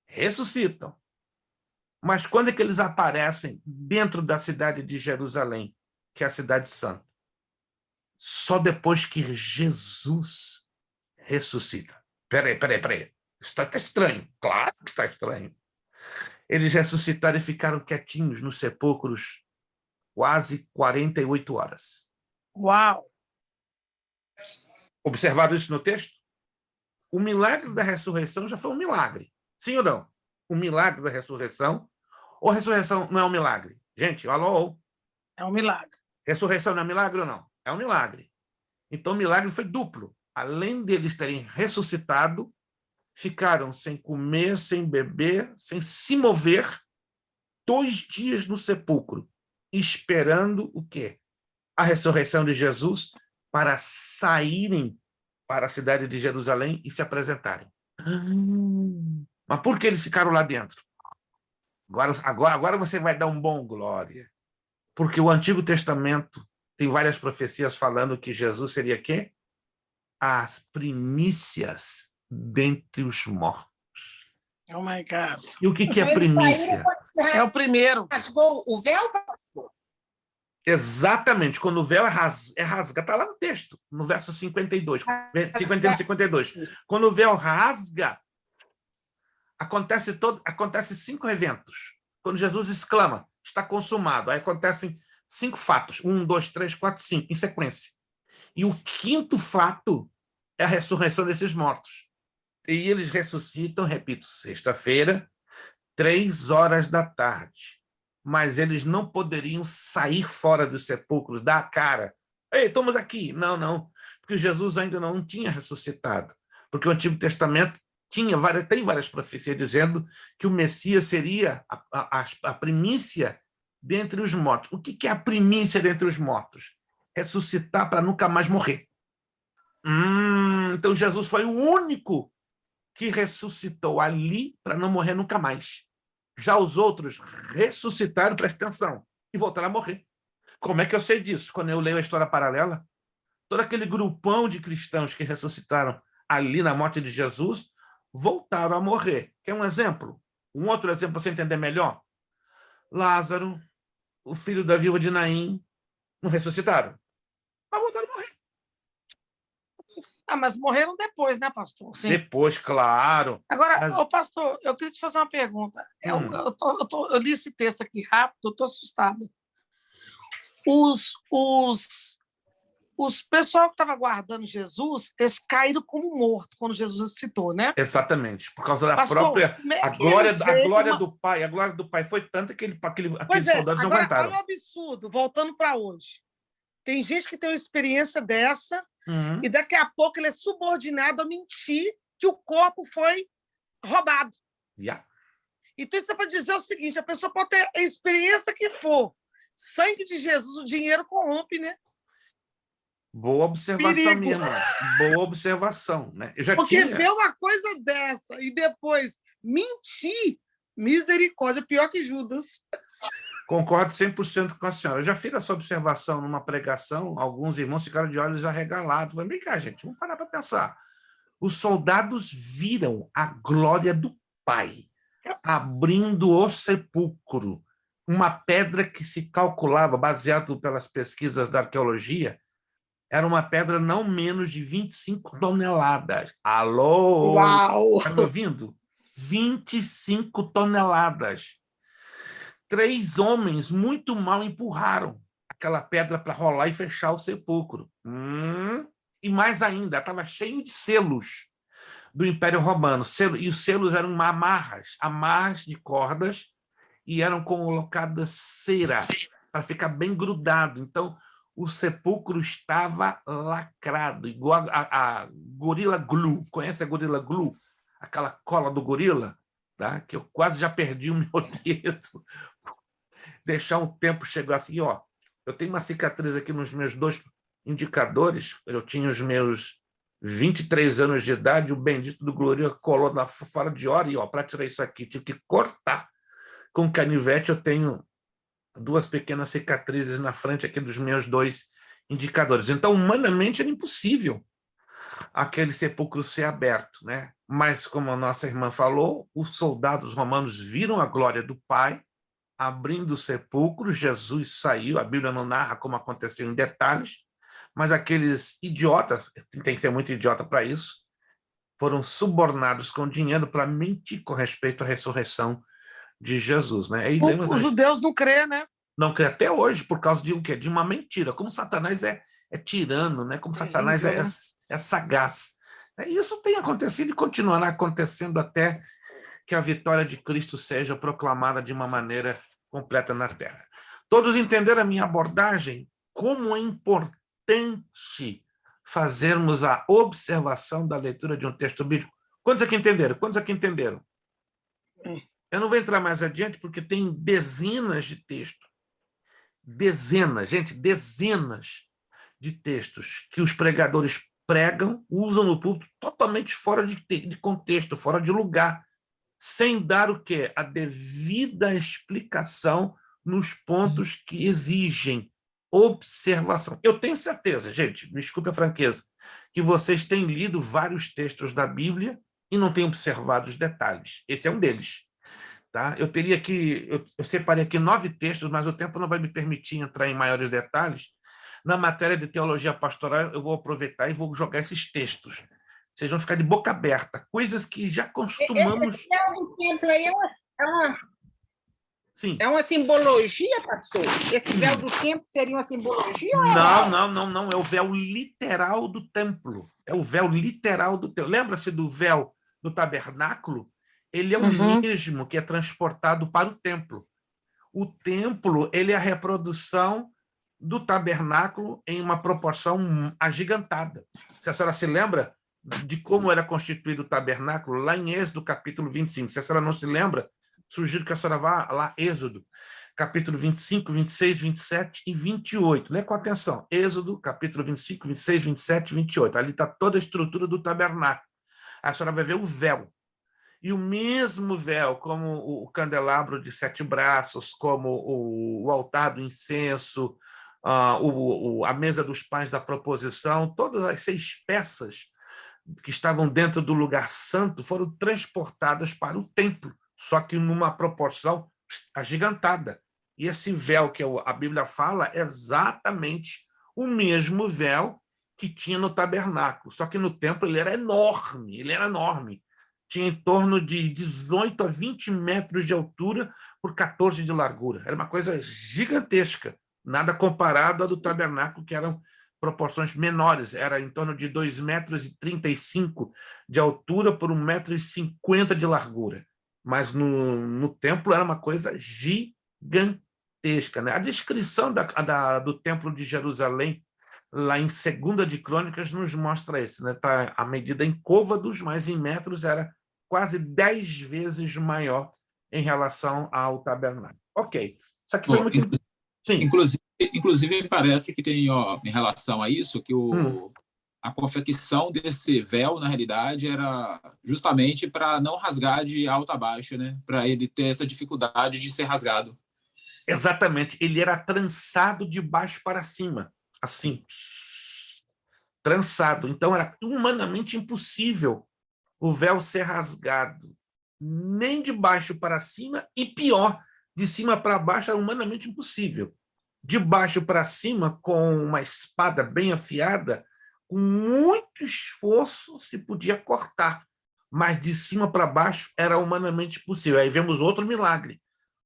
Ressuscitam. Mas quando é que eles aparecem dentro da cidade de Jerusalém, que é a cidade santa? Só depois que Jesus ressuscita. Peraí. Isso está estranho. Claro que está estranho. Eles ressuscitaram e ficaram quietinhos nos sepulcros quase 48 horas. Uau! Observaram isso no texto? O milagre da ressurreição já foi um milagre. Sim ou não? O milagre da ressurreição. Ou a ressurreição não é um milagre? Gente, alô? É um milagre. Ressurreição não é milagre ou não? É um milagre. Então o milagre foi duplo. Além deles terem ressuscitado, ficaram sem comer, sem beber, sem se mover, 2 dias no sepulcro, esperando o quê? A ressurreição de Jesus, para saírem para a cidade de Jerusalém e se apresentarem. Mas por que eles ficaram lá dentro? Agora você vai dar um bom glória. Porque o Antigo Testamento tem várias profecias falando que Jesus seria quê? As primícias dentre os mortos. Oh, my God. E o que é primícia? É o primeiro. Rasgou o véu, pastor? Exatamente, quando o véu é rasga, está lá no texto, no verso 52, 51, 52. Quando o véu rasga, acontece 5 eventos. Quando Jesus exclama, está consumado, aí acontecem 5 fatos, 1, 2, 3, 4, 5, em sequência. E o 5º fato é a ressurreição desses mortos. E eles ressuscitam, repito, sexta-feira, 3 horas da tarde. mas eles não poderiam sair fora dos sepulcros, dar a cara. Ei, estamos aqui. Não, não, porque Jesus ainda não tinha ressuscitado, porque o Antigo Testamento tem várias profecias dizendo que o Messias seria a primícia dentre os mortos. O que é a primícia dentre os mortos? Ressuscitar para nunca mais morrer. Então Jesus foi o único que ressuscitou ali para não morrer nunca mais. Já os outros ressuscitaram, presta atenção, e voltaram a morrer. Como é que eu sei disso? Quando eu leio a história paralela, todo aquele grupão de cristãos que ressuscitaram ali na morte de Jesus voltaram a morrer. Quer um exemplo? Um outro exemplo para você entender melhor? Lázaro, o filho da viúva de Naim, não ressuscitaram, mas voltaram a morrer. Mas morreram depois, né, pastor? Sim. Depois, claro. Agora, pastor, eu queria te fazer uma pergunta. Eu li esse texto aqui rápido, eu estou assustada. Os pessoal que estava guardando Jesus, eles caíram como morto quando Jesus ressuscitou, né? Exatamente, por causa da pastor, própria... A glória do Pai. A glória do Pai foi tanta que aqueles soldados não aguentaram. Olha o absurdo, voltando para hoje. Tem gente que tem uma experiência dessa e daqui a pouco ele é subordinado a mentir que o corpo foi roubado. Yeah. Então, isso é para dizer o seguinte, a pessoa pode ter a experiência que for. Sangue de Jesus, o dinheiro corrompe, né? Boa observação, Perigo. minha irmã. Boa observação, né? Porque ver uma coisa dessa e depois mentir, misericórdia, pior que Judas. Concordo 100% com a senhora. Eu já fiz essa observação numa pregação, alguns irmãos ficaram de olhos arregalados. Mas vem cá, gente, vamos parar para pensar. Os soldados viram a glória do Pai abrindo o sepulcro. Uma pedra que se calculava, baseado pelas pesquisas da arqueologia, era uma pedra não menos de 25 toneladas. Alô? Uau! Está me ouvindo? 25 toneladas. 3 homens muito mal empurraram aquela pedra para rolar e fechar o sepulcro. E mais ainda, estava cheio de selos do Império Romano. E os selos eram amarras de cordas, e eram colocadas cera para ficar bem grudado. Então, o sepulcro estava lacrado, igual a Gorilla Glue. Conhece a Gorilla Glue? Aquela cola do gorila, tá? Que eu quase já perdi o meu dedo. Deixar um tempo chegar assim, ó. Eu tenho uma cicatriz aqui nos meus 2 indicadores. Eu tinha os meus 23 anos de idade, o bendito do Glória colou fora de hora, e ó, para tirar isso aqui, tive que cortar. Com canivete, eu tenho 2 pequenas cicatrizes na frente aqui dos meus 2 indicadores. Então, humanamente, era impossível aquele sepulcro ser aberto, né? Mas, como a nossa irmã falou, os soldados romanos viram a glória do Pai, abrindo o sepulcro, Jesus saiu, a Bíblia não narra como aconteceu em detalhes, mas aqueles idiotas, tem que ser muito idiota para isso, foram subornados com dinheiro para mentir com respeito à ressurreição de Jesus, né? Os judeus não crê, né? Não crê até hoje, por causa de o quê? De uma mentira. Como Satanás é tirano, né? Como Satanás é sagaz. Isso tem acontecido e continuará acontecendo até que a vitória de Cristo seja proclamada de uma maneira completa na Terra. Todos entenderam a minha abordagem? Como é importante fazermos a observação da leitura de um texto bíblico. Quantos aqui entenderam? Quantos aqui entenderam? Eu não vou entrar mais adiante, porque tem dezenas de textos. Dezenas de textos que os pregadores pregam, usam no púlpito totalmente fora de contexto, fora de lugar, sem dar o quê? A devida explicação nos pontos que exigem observação. Eu tenho certeza, gente, me desculpe a franqueza, que vocês têm lido vários textos da Bíblia e não têm observado os detalhes. Esse é um deles. Tá? Eu separei aqui 9 textos, mas o tempo não vai me permitir entrar em maiores detalhes. Na matéria de teologia pastoral, eu vou aproveitar e vou jogar esses textos. Vocês vão ficar de boca aberta. Coisas que já costumamos... Esse véu do templo aí Sim. É uma simbologia, pastor? Esse véu do templo seria uma simbologia? Não. É o véu literal do templo. É o véu literal do templo. Lembra-se do véu do tabernáculo? Ele é o mesmo que é transportado para o templo. o templo ele é a reprodução do tabernáculo em uma proporção agigantada. Se a senhora se lembra de como era constituído o tabernáculo, lá em Êxodo, capítulo 25. Se a senhora não se lembra, sugiro que a senhora vá lá, Êxodo, capítulo 25, 26, 27 e 28. Lê com atenção. Êxodo, capítulo 25, 26, 27 e 28. Ali está toda a estrutura do tabernáculo. A senhora vai ver o véu. E o mesmo véu, como o candelabro de 7 braços, como o altar do incenso, a mesa dos pães da proposição, todas as 6 peças que estavam dentro do lugar santo foram transportadas para o templo, só que numa proporção agigantada. E esse véu que a Bíblia fala é exatamente o mesmo véu que tinha no tabernáculo, só que no templo ele era enorme. Tinha em torno de 18 a 20 metros de altura por 14 de largura. Era uma coisa gigantesca, nada comparado ao do tabernáculo, que eram proporções menores. Era em torno de 2,35 metros de altura por 1,50 metros de largura. Mas no templo era uma coisa gigantesca, né? A descrição do templo de Jerusalém, lá em 2 de Crônicas, nos mostra isso, né? Tá a medida em côvados, mas em metros era quase 10 vezes maior em relação ao tabernáculo. Ok. Isso aqui foi muito... Sim. Inclusive, parece que tem, em relação a isso, que a confecção desse véu, na realidade, era justamente para não rasgar de alto a baixo, né? Para ele ter essa dificuldade de ser rasgado. Exatamente. Ele era trançado de baixo para cima, assim, trançado. Então, era humanamente impossível o véu ser rasgado, nem de baixo para cima, e pior, de cima para baixo era humanamente impossível. De baixo para cima, com uma espada bem afiada, com muito esforço se podia cortar, mas de cima para baixo era humanamente possível. Aí vemos outro milagre.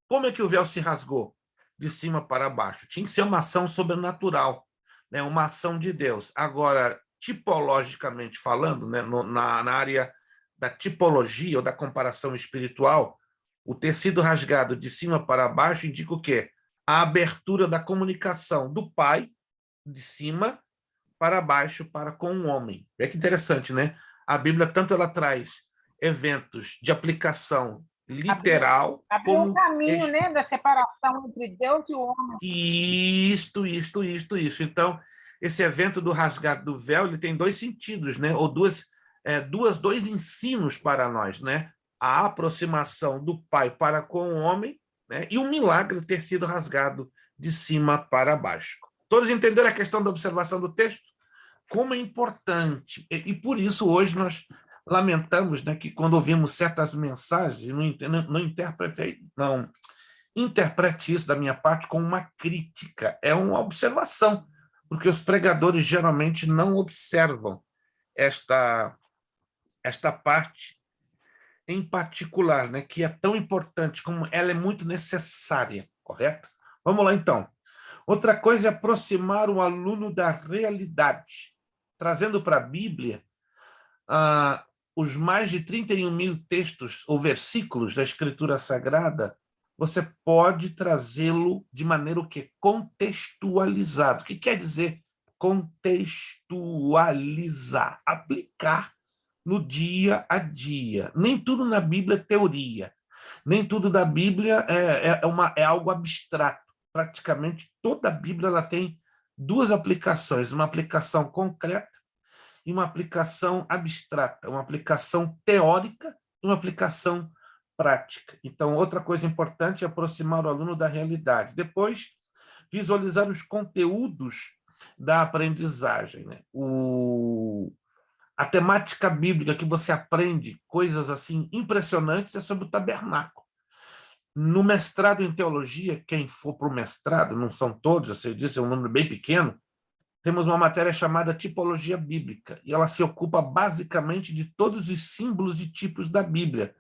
Como é que o véu se rasgou? De cima para baixo. Tinha que ser uma ação sobrenatural, né? Uma ação de Deus. Agora, tipologicamente falando, né? Na área da tipologia ou da comparação espiritual, o tecido rasgado de cima para baixo indica o quê? A abertura da comunicação do Pai, de cima para baixo, para com o homem. É que interessante, né? A Bíblia, tanto ela traz eventos de aplicação literal... Abriu um caminho, né, da separação entre Deus e o homem. Isto. Então, esse evento do rasgar do véu, ele tem 2 sentidos, né? Ou dois ensinos para nós, né? A aproximação do Pai para com o homem, né? E o milagre ter sido rasgado de cima para baixo. Todos entenderam a questão da observação do texto? Como é importante. E por isso, hoje, nós lamentamos, né, que quando ouvimos certas mensagens, não interprete isso da minha parte como uma crítica, é uma observação, porque os pregadores geralmente não observam esta parte em particular, né, que é tão importante, como ela é muito necessária, correto? Vamos lá, então. Outra coisa é aproximar o aluno da realidade, trazendo para a Bíblia os mais de 31.000 textos ou versículos da Escritura Sagrada. Você pode trazê-lo de maneira o quê? Contextualizado. O que quer dizer contextualizar? Aplicar no dia a dia. Nem tudo na Bíblia é teoria. Nem tudo da Bíblia é algo abstrato. Praticamente toda a Bíblia ela tem 2 aplicações, uma aplicação concreta e uma aplicação abstrata, uma aplicação teórica e uma aplicação prática. Então, outra coisa importante é aproximar o aluno da realidade. Depois, visualizar os conteúdos da aprendizagem, né? A temática bíblica que você aprende, coisas assim impressionantes, é sobre o tabernáculo. No mestrado em teologia, quem for para o mestrado, não são todos, eu sei disso, é um número bem pequeno, temos uma matéria chamada tipologia bíblica, e ela se ocupa basicamente de todos os símbolos e tipos da Bíblia.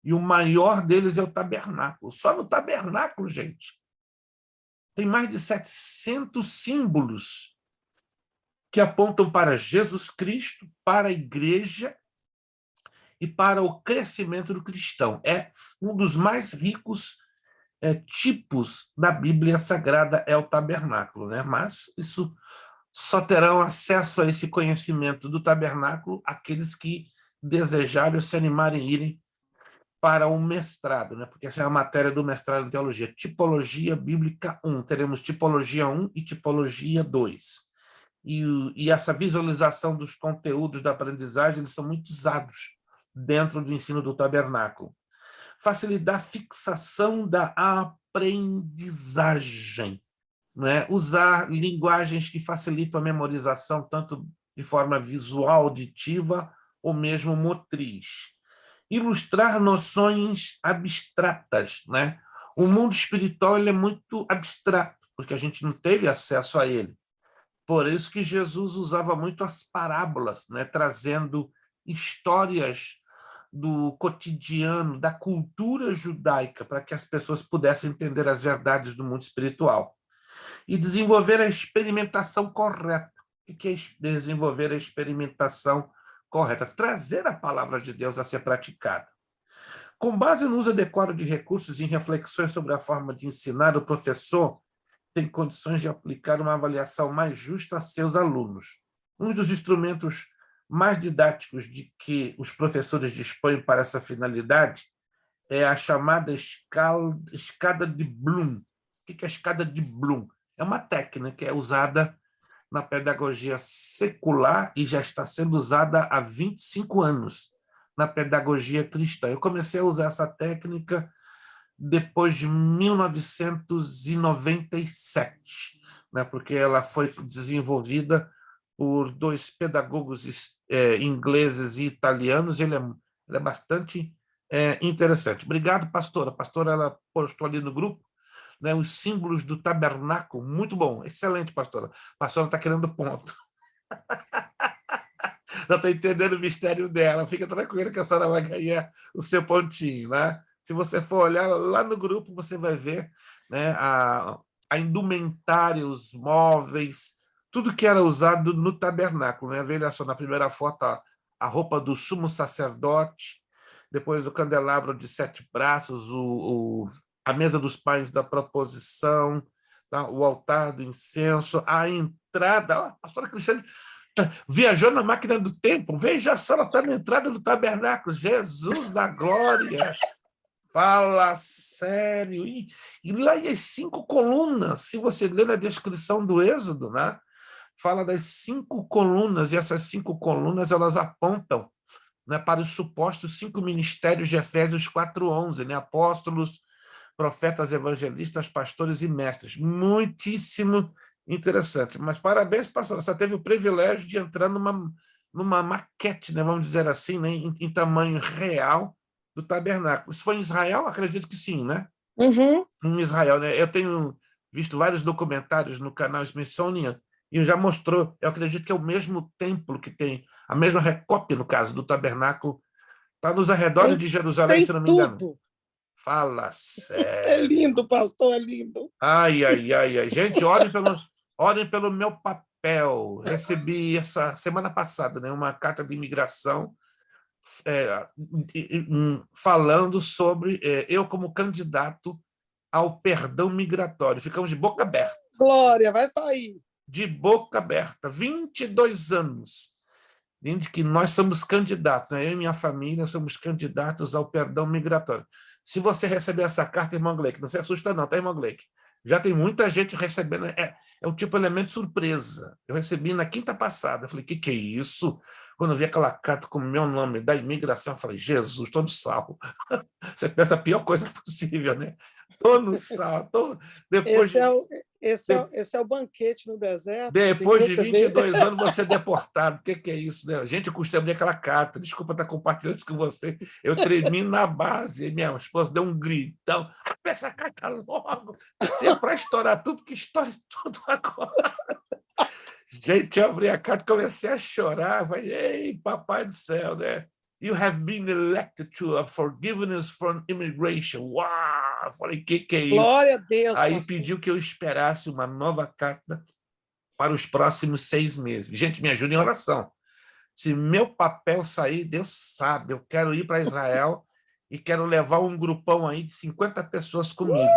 E o maior deles é o tabernáculo. Só no tabernáculo, gente, tem mais de 700 símbolos que apontam para Jesus Cristo, para a igreja e para o crescimento do cristão. É um dos mais ricos tipos da Bíblia Sagrada é o tabernáculo, né? Mas isso só terão acesso a esse conhecimento do tabernáculo aqueles que desejarem ou se animarem a irem para o mestrado, né? Porque essa é a matéria do mestrado em teologia. Tipologia Bíblica 1. Teremos Tipologia 1 e Tipologia 2. E essa visualização dos conteúdos da aprendizagem, eles são muito usados dentro do ensino do tabernáculo. Facilitar a fixação da aprendizagem, né? Usar linguagens que facilitam a memorização, tanto de forma visual, auditiva, ou mesmo motriz. Ilustrar noções abstratas, né? O mundo espiritual ele é muito abstrato, porque a gente não teve acesso a ele. Por isso que Jesus usava muito as parábolas, né? Trazendo histórias do cotidiano, da cultura judaica, para que as pessoas pudessem entender as verdades do mundo espiritual. E desenvolver a experimentação correta. O que é desenvolver a experimentação correta? Trazer a palavra de Deus a ser praticada. Com base no uso adequado de recursos e em reflexões sobre a forma de ensinar, o professor tem condições de aplicar uma avaliação mais justa a seus alunos. Um dos instrumentos mais didáticos de que os professores dispõem para essa finalidade é a chamada escada de Bloom. O que é a escada de Bloom? É uma técnica que é usada na pedagogia secular e já está sendo usada há 25 anos na pedagogia cristã. Eu comecei a usar essa técnica depois de 1997, né, porque ela foi desenvolvida por dois pedagogos ingleses e italianos. Ele é bastante interessante. Obrigado, pastora. A pastora ela postou ali no grupo, né, os símbolos do tabernáculo. Muito bom, excelente, pastora. A pastora está querendo ponto. Não estou entendendo o mistério dela. Fica tranquila que a senhora vai ganhar o seu pontinho, né? Se você for olhar lá no grupo, você vai ver, né, a indumentária, os móveis, tudo que era usado no tabernáculo, né? Veja só, na primeira foto, a roupa do sumo sacerdote, depois o candelabro de 7 braços, a mesa dos pães da proposição, tá? O altar do incenso, a entrada. A pastora Cristiane viajou na máquina do tempo. Veja só, ela está na entrada do tabernáculo. Jesus da glória! Fala sério. E lá as 5 colunas, se você ler na descrição do Êxodo, né, fala das 5 colunas, e essas 5 colunas elas apontam, né, para os supostos 5 ministérios de Efésios 4:11, né, apóstolos, profetas, evangelistas, pastores e mestres. Muitíssimo interessante. Mas parabéns, pastor, você teve o privilégio de entrar numa maquete, né, vamos dizer assim, né, em tamanho real, do tabernáculo. Isso foi em Israel? Acredito que sim, né? Uhum. Em Israel, né? Eu tenho visto vários documentários no canal Smithsonian e já mostrou, eu acredito que é o mesmo templo que tem, a mesma recópia, no caso, do tabernáculo, está nos arredores de Jerusalém, tem se não me engano. tudo. Fala sério. É lindo, pastor, é lindo. Ai, ai, ai, ai. Gente, orem pelo meu papel. Recebi essa semana passada, né, uma carta de imigração falando sobre eu como candidato ao perdão migratório. Ficamos de boca aberta. Glória, vai sair. De boca aberta. 22 anos. De que nós somos candidatos, né? Eu e minha família somos candidatos ao perdão migratório. Se você receber essa carta, irmão Gleick, não se assusta não, tá, irmão Gleick? Já tem muita gente recebendo. É um tipo de elemento surpresa. Eu recebi na quinta passada. Eu falei, que é isso? Quando eu vi aquela carta com o meu nome da imigração, eu falei, Jesus, estou no sal. Você pensa a pior coisa possível, né? Estou no sal. Depois esse é o banquete no deserto. Depois de 22 anos, você é deportado. O que é isso, né? Gente, eu custei abrir aquela carta. Desculpa estar compartilhando isso com você. Eu tremi na base. E minha esposa deu um gritão. Abre essa carta logo. Se é para estourar tudo, que estoure tudo agora. Gente, eu abri a carta e comecei a chorar. Falei, ei, papai do céu, né? You have been elected to a forgiveness from immigration. Uau! Falei, que é isso? Glória a Deus. Aí pastor. pediu que eu esperasse uma nova carta para os próximos 6 meses. Gente, me ajuda em oração. Se meu papel sair, Deus sabe, eu quero ir para Israel e quero levar um grupão aí de 50 pessoas comigo.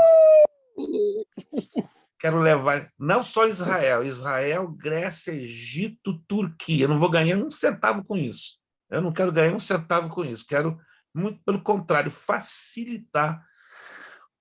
Quero levar não só Israel, Grécia, Egito, Turquia. Eu não vou ganhar um centavo com isso. Eu não quero ganhar um centavo com isso. Quero, muito pelo contrário, facilitar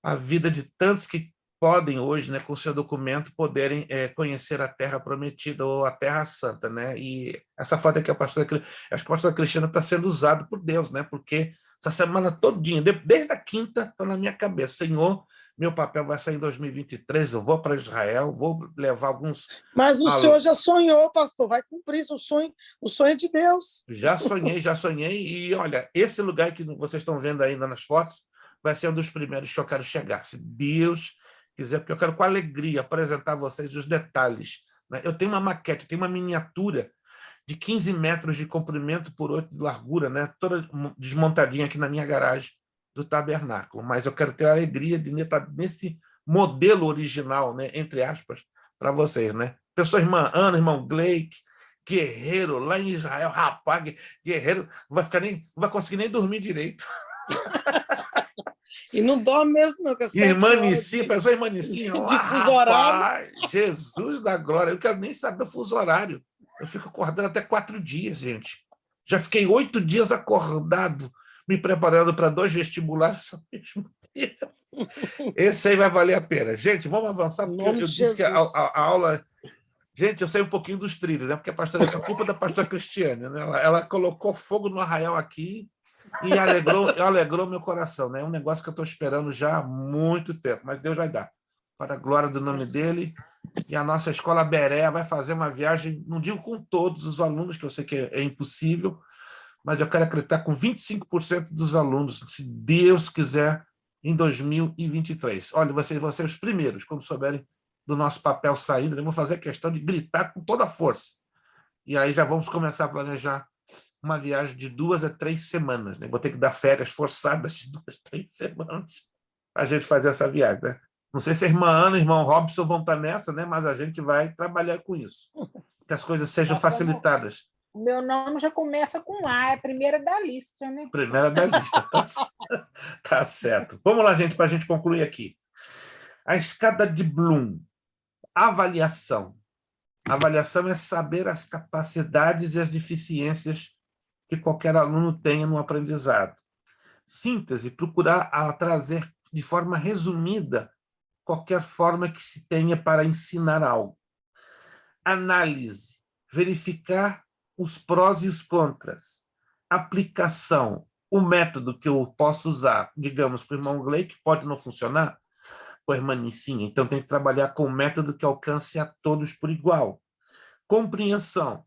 a vida de tantos que podem hoje, né, com seu documento, poderem conhecer a Terra Prometida ou a Terra Santa, né? E essa foto aqui, acho que a pastora Cristiana está sendo usada por Deus, né? Porque essa semana todinha, desde a quinta, está na minha cabeça. Senhor, meu papel vai sair em 2023, eu vou para Israel, vou levar alguns... Mas o senhor já sonhou, pastor, vai cumprir o sonho é de Deus. Já sonhei, e olha, esse lugar que vocês estão vendo ainda nas fotos vai ser um dos primeiros que eu quero chegar, se Deus quiser, porque eu quero com alegria apresentar a vocês os detalhes, né? Eu tenho uma maquete, tenho uma miniatura de 15 metros de comprimento por 8 de largura, né? Toda desmontadinha aqui na minha garagem do tabernáculo, mas eu quero ter a alegria de estar nesse modelo original, né? Entre aspas, para vocês, né? Pessoa, irmã Ana, irmão Gleick, guerreiro lá em Israel, rapaz, guerreiro, não vai conseguir nem dormir direito. E não dorme mesmo, não. Irmã Nicinha, pessoa irmã Nicinha, de fuso horário. Jesus da glória, eu quero nem saber o fuso horário. Eu fico acordando até 4 dias, gente. Já fiquei 8 dias acordado, me preparando para 2 vestibulares ao mesmo tempo. Esse aí vai valer a pena. Gente, vamos avançar, porque eu disse que a aula... Gente, eu sei um pouquinho dos trilhos, né? Porque a pastora, é culpa da pastora Cristiane, né? Ela colocou fogo no arraial aqui e alegrou meu coração, né? É um negócio que eu estou esperando já há muito tempo, mas Deus vai dar. Para a glória do nome dele. E a nossa escola Berea vai fazer uma viagem, não digo com todos os alunos, que eu sei que é impossível, mas eu quero acreditar com 25% dos alunos, se Deus quiser, em 2023. Olha, vocês vão ser os primeiros, quando souberem do nosso papel saindo, eu vou fazer questão de gritar com toda a força. E aí já vamos começar a planejar uma viagem de 2 a 3 semanas. Né? Vou ter que dar férias forçadas de 2 a 3 semanas para a gente fazer essa viagem. Né? Não sei se a irmã Ana e o irmão Robson vão para nessa, né? Mas a gente vai trabalhar com isso. Que as coisas sejam facilitadas. O meu nome já começa com A, é a primeira da lista, né? Primeira da lista, tá certo. Vamos lá, gente, para a gente concluir aqui. A escada de Bloom. Avaliação. Avaliação é saber as capacidades e as deficiências que qualquer aluno tenha no aprendizado. Síntese, procurar trazer de forma resumida qualquer forma que se tenha para ensinar algo. Análise, verificar os prós e os contras. Aplicação, o método que eu posso usar, digamos, para o irmão Gleick, pode não funcionar, com a irmã Nicinha, então tem que trabalhar com o método que alcance a todos por igual. Compreensão,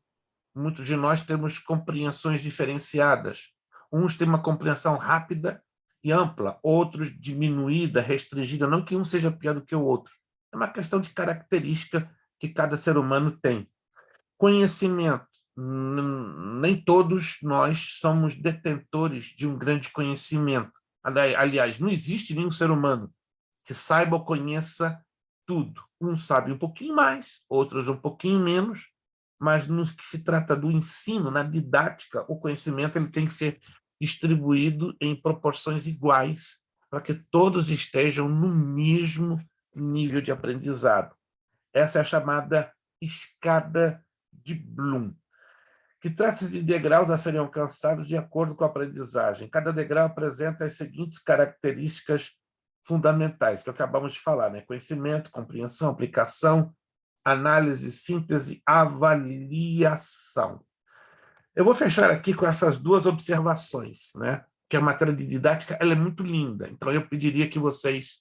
muitos de nós temos compreensões diferenciadas. Uns têm uma compreensão rápida e ampla, outros diminuída, restringida, não que um seja pior do que o outro. É uma questão de característica que cada ser humano tem. Conhecimento, nem todos nós somos detentores de um grande conhecimento. Aliás, não existe nenhum ser humano que saiba ou conheça tudo. Uns sabem um pouquinho mais, outros um pouquinho menos, mas no que se trata do ensino, na didática, o conhecimento ele tem que ser distribuído em proporções iguais para que todos estejam no mesmo nível de aprendizado. Essa é a chamada escada de Bloom, que trata-se de degraus a serem alcançados de acordo com a aprendizagem. Cada degrau apresenta as seguintes características fundamentais, que acabamos de falar, né? Conhecimento, compreensão, aplicação, análise, síntese, avaliação. Eu vou fechar aqui com essas 2 observações, né? Que a matéria de didática ela é muito linda, então eu pediria que vocês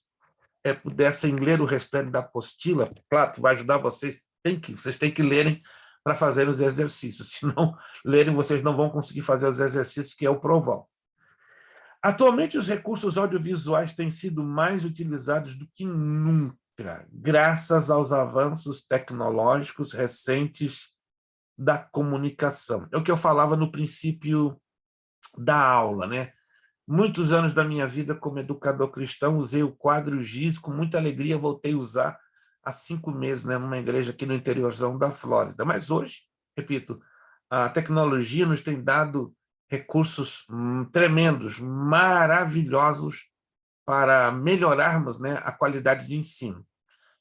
pudessem ler o restante da apostila, claro que vai ajudar vocês têm que lerem para fazer os exercícios, se não lerem vocês não vão conseguir fazer os exercícios, que é o provão. Atualmente, os recursos audiovisuais têm sido mais utilizados do que nunca, graças aos avanços tecnológicos recentes da comunicação. É o que eu falava no princípio da aula, né? Muitos anos da minha vida como educador cristão, usei o quadro giz, com muita alegria voltei a usar há 5 meses, né, numa igreja aqui no interiorzão da Flórida. Mas hoje, repito, a tecnologia nos tem dado recursos tremendos, maravilhosos para melhorarmos, né, a qualidade de ensino.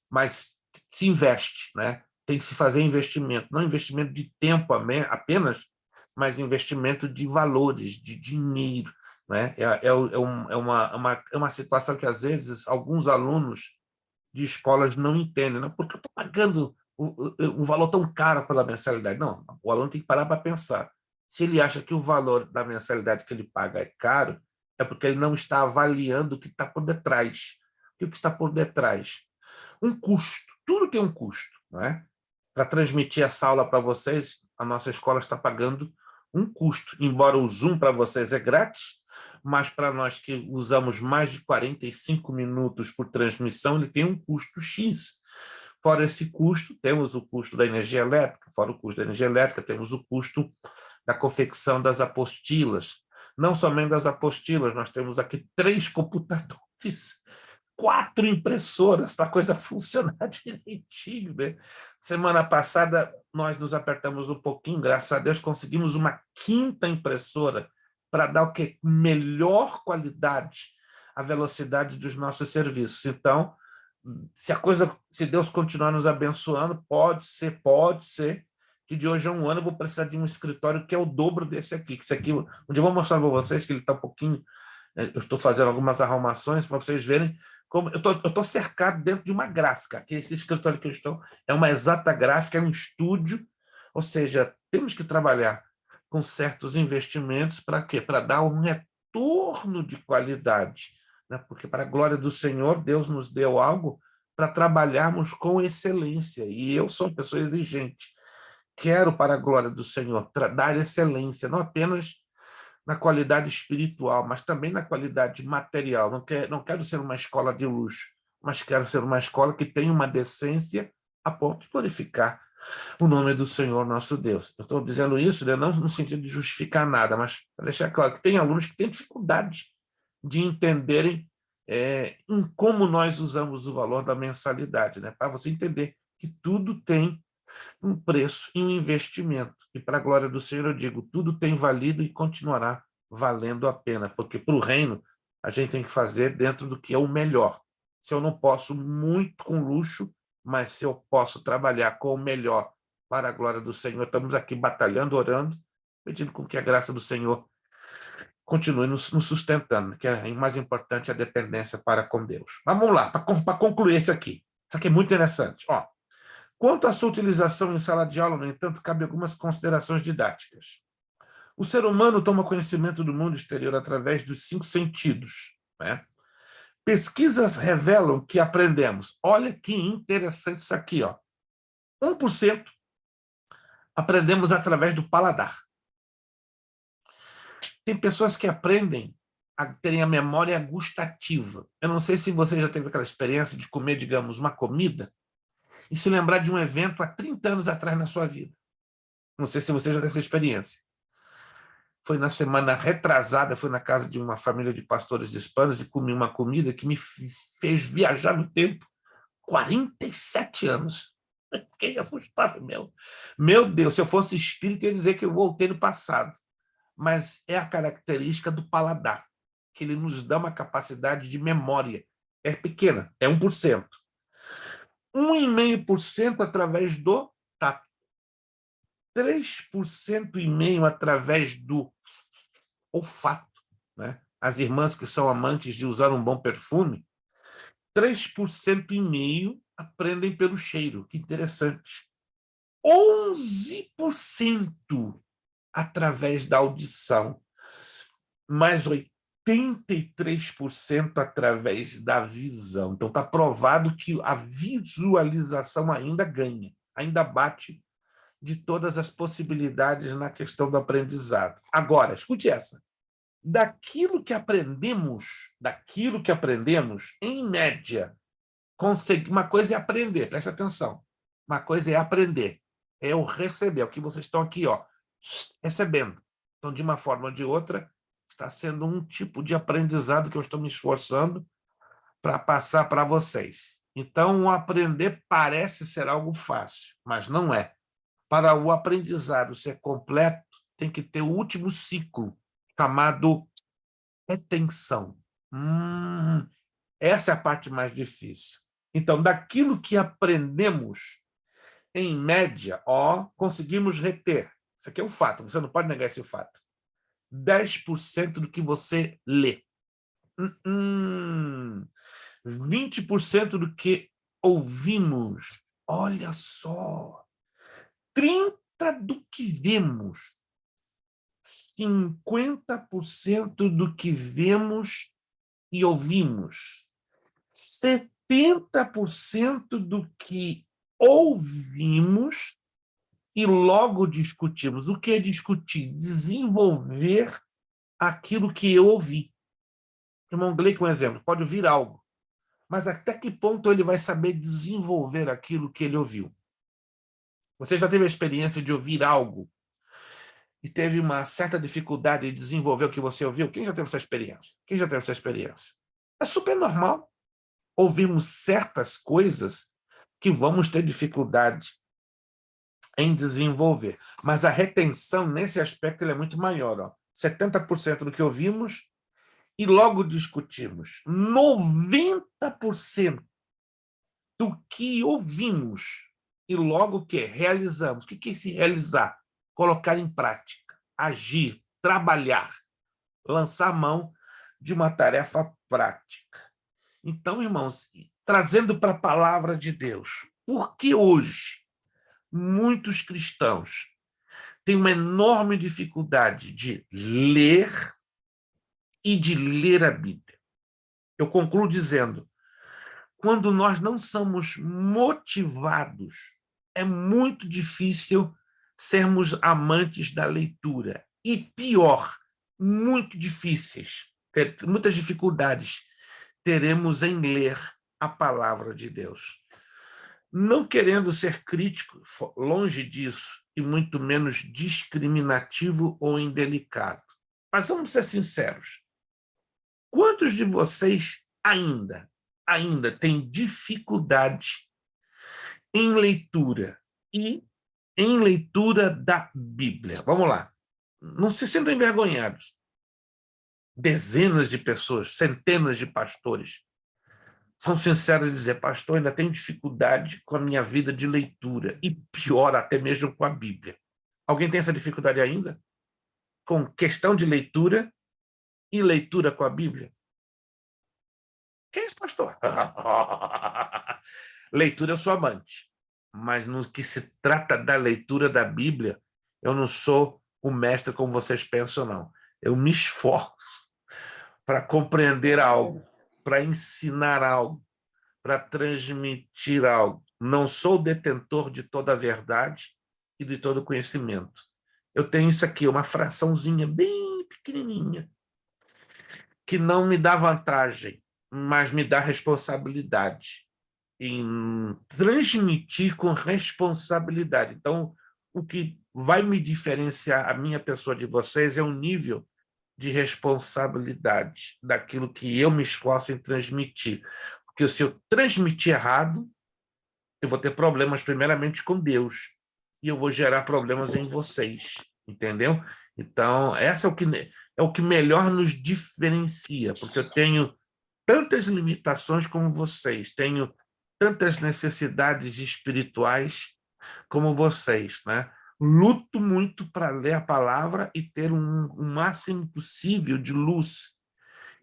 Mas se investe, né? Tem que se fazer investimento, não investimento de tempo apenas, mas investimento de valores, de dinheiro, né? É uma situação que, às vezes, alguns alunos de escolas não entendem, né? Porque eu estou pagando um valor tão caro pela mensalidade. Não, o aluno tem que parar para pensar. Se ele acha que o valor da mensalidade que ele paga é caro, é porque ele não está avaliando o que está por detrás. E o que está por detrás? Um custo. Tudo tem um custo, não é? Para transmitir essa aula para vocês, a nossa escola está pagando um custo. Embora o Zoom para vocês é grátis, mas para nós que usamos mais de 45 minutos por transmissão, ele tem um custo X. Fora esse custo, temos o custo da energia elétrica. Fora o custo da energia elétrica, temos o custo da confecção das apostilas. Não somente das apostilas, nós temos aqui 3 computadores, 4 impressoras para a coisa funcionar direitinho, né? Semana passada, nós nos apertamos um pouquinho, graças a Deus, conseguimos uma 5ª impressora para dar o quê? Melhor qualidade à velocidade dos nossos serviços. Então, se Deus continuar nos abençoando, pode ser que de hoje a um ano eu vou precisar de um escritório que é o dobro desse aqui. Esse aqui, onde eu vou mostrar para vocês que ele está um pouquinho... Eu estou fazendo algumas arrumações para vocês verem como eu estou cercado dentro de uma gráfica. Aqui, esse escritório que eu estou é uma exata gráfica, é um estúdio, ou seja, temos que trabalhar com certos investimentos para quê? Para dar um retorno de qualidade, né? Porque, para a glória do Senhor, Deus nos deu algo para trabalharmos com excelência, e eu sou uma pessoa exigente. Quero, para a glória do Senhor, dar excelência, não apenas na qualidade espiritual, mas também na qualidade material. Não quero ser uma escola de luxo, mas quero ser uma escola que tenha uma decência a ponto de glorificar o nome do Senhor nosso Deus. Eu estou dizendo isso, né, não no sentido de justificar nada, mas para deixar claro que tem alunos que têm dificuldade de entenderem em como nós usamos o valor da mensalidade, né? Para você entender que tudo tem um preço e um investimento. E, para a glória do Senhor, eu digo, tudo tem valido e continuará valendo a pena, porque para o reino a gente tem que fazer dentro do que é o melhor. Se eu não posso muito com luxo, mas se eu posso trabalhar com o melhor para a glória do Senhor, estamos aqui batalhando, orando, pedindo com que a graça do Senhor continue nos sustentando, que é mais importante a dependência para com Deus. Mas vamos lá, para concluir isso aqui. Isso aqui é muito interessante. Ó, quanto à sua utilização em sala de aula, no entanto, cabe algumas considerações didáticas. O ser humano toma conhecimento do mundo exterior através dos 5 sentidos, né? Pesquisas revelam que aprendemos. Olha que interessante isso aqui, ó. 1% aprendemos através do paladar. Tem pessoas que aprendem a terem a memória gustativa. Eu não sei se você já teve aquela experiência de comer, digamos, uma comida e se lembrar de um evento há 30 anos atrás na sua vida. Não sei se você já teve essa experiência. Foi na semana retrasada, fui na casa de uma família de pastores hispanos e comi uma comida que me fez viajar no tempo 47 anos. Fiquei assustado, meu Deus, se eu fosse espírito, eu ia dizer que eu voltei no passado. Mas é a característica do paladar, que ele nos dá uma capacidade de memória. É pequena, é 1%. 1,5% através do tato. 3,5% através do olfato, né? As irmãs que são amantes de usar um bom perfume, 3,5% aprendem pelo cheiro. Que interessante. 11% através da audição, mais 83% através da visão. Então, está provado que a visualização ainda ganha, ainda bate de todas as possibilidades na questão do aprendizado. Agora, escute essa. Daquilo que aprendemos, em média, uma coisa é aprender, preste atenção. Uma coisa é aprender, é o receber, é o que vocês estão aqui, ó, recebendo. Então, de uma forma ou de outra, está sendo um tipo de aprendizado que eu estou me esforçando para passar para vocês. Então, o aprender parece ser algo fácil, mas não é. Para o aprendizado ser completo, tem que ter o último ciclo, chamado retenção. Essa é a parte mais difícil. Então, daquilo que aprendemos, em média, conseguimos reter. Isso aqui é um fato, você não pode negar esse fato. 10% do que você lê. 20% do que ouvimos. Olha só. 30% do que vemos. 50% do que vemos e ouvimos. 70% do que ouvimos e logo discutimos. O que é discutir? Desenvolver aquilo que eu ouvi. Irmão Gleico, um exemplo, pode ouvir algo, mas até que ponto ele vai saber desenvolver aquilo que ele ouviu? Você já teve a experiência de ouvir algo e teve uma certa dificuldade de desenvolver o que você ouviu? Quem já teve essa experiência? Quem já teve essa experiência? É super normal. Ouvimos certas coisas que vamos ter dificuldade em desenvolver. Mas a retenção, nesse aspecto, é muito maior. 70% do que ouvimos e logo discutimos. 90% do que ouvimos e logo que realizamos. O que é se realizar? Colocar em prática, agir, trabalhar, lançar mão de uma tarefa prática. Então, irmãos, trazendo para a palavra de Deus, por que hoje muitos cristãos têm uma enorme dificuldade de ler e de ler a Bíblia? Eu concluo dizendo, quando nós não somos motivados, é muito difícil sermos amantes da leitura. E pior, muito difíceis, muitas dificuldades teremos em ler a palavra de Deus. Não querendo ser crítico, longe disso, e muito menos discriminativo ou indelicado. Mas vamos ser sinceros. Quantos de vocês ainda têm dificuldade em leitura e em leitura da Bíblia? Vamos lá. Não se sintam envergonhados. Dezenas de pessoas, centenas de pastores são sinceros em dizer, pastor, ainda tenho dificuldade com a minha vida de leitura, e pior, até mesmo com a Bíblia. Alguém tem essa dificuldade ainda? Com questão de leitura e leitura com a Bíblia? Que é isso, pastor? Leitura eu sou amante, mas no que se trata da leitura da Bíblia, eu não sou o mestre como vocês pensam, não. Eu me esforço para compreender algo, para ensinar algo, para transmitir algo. Não sou o detentor de toda a verdade e de todo o conhecimento. Eu tenho isso aqui, uma fraçãozinha bem pequenininha, que não me dá vantagem, mas me dá responsabilidade em transmitir com responsabilidade. Então, o que vai me diferenciar a minha pessoa de vocês é o nível de responsabilidade daquilo que eu me esforço em transmitir. Porque se eu transmitir errado, eu vou ter problemas primeiramente com Deus e eu vou gerar problemas em vocês, entendeu? Então, essa é o que melhor nos diferencia, porque eu tenho tantas limitações como vocês, tenho tantas necessidades espirituais como vocês, né? Luto muito para ler a palavra e ter o máximo possível de luz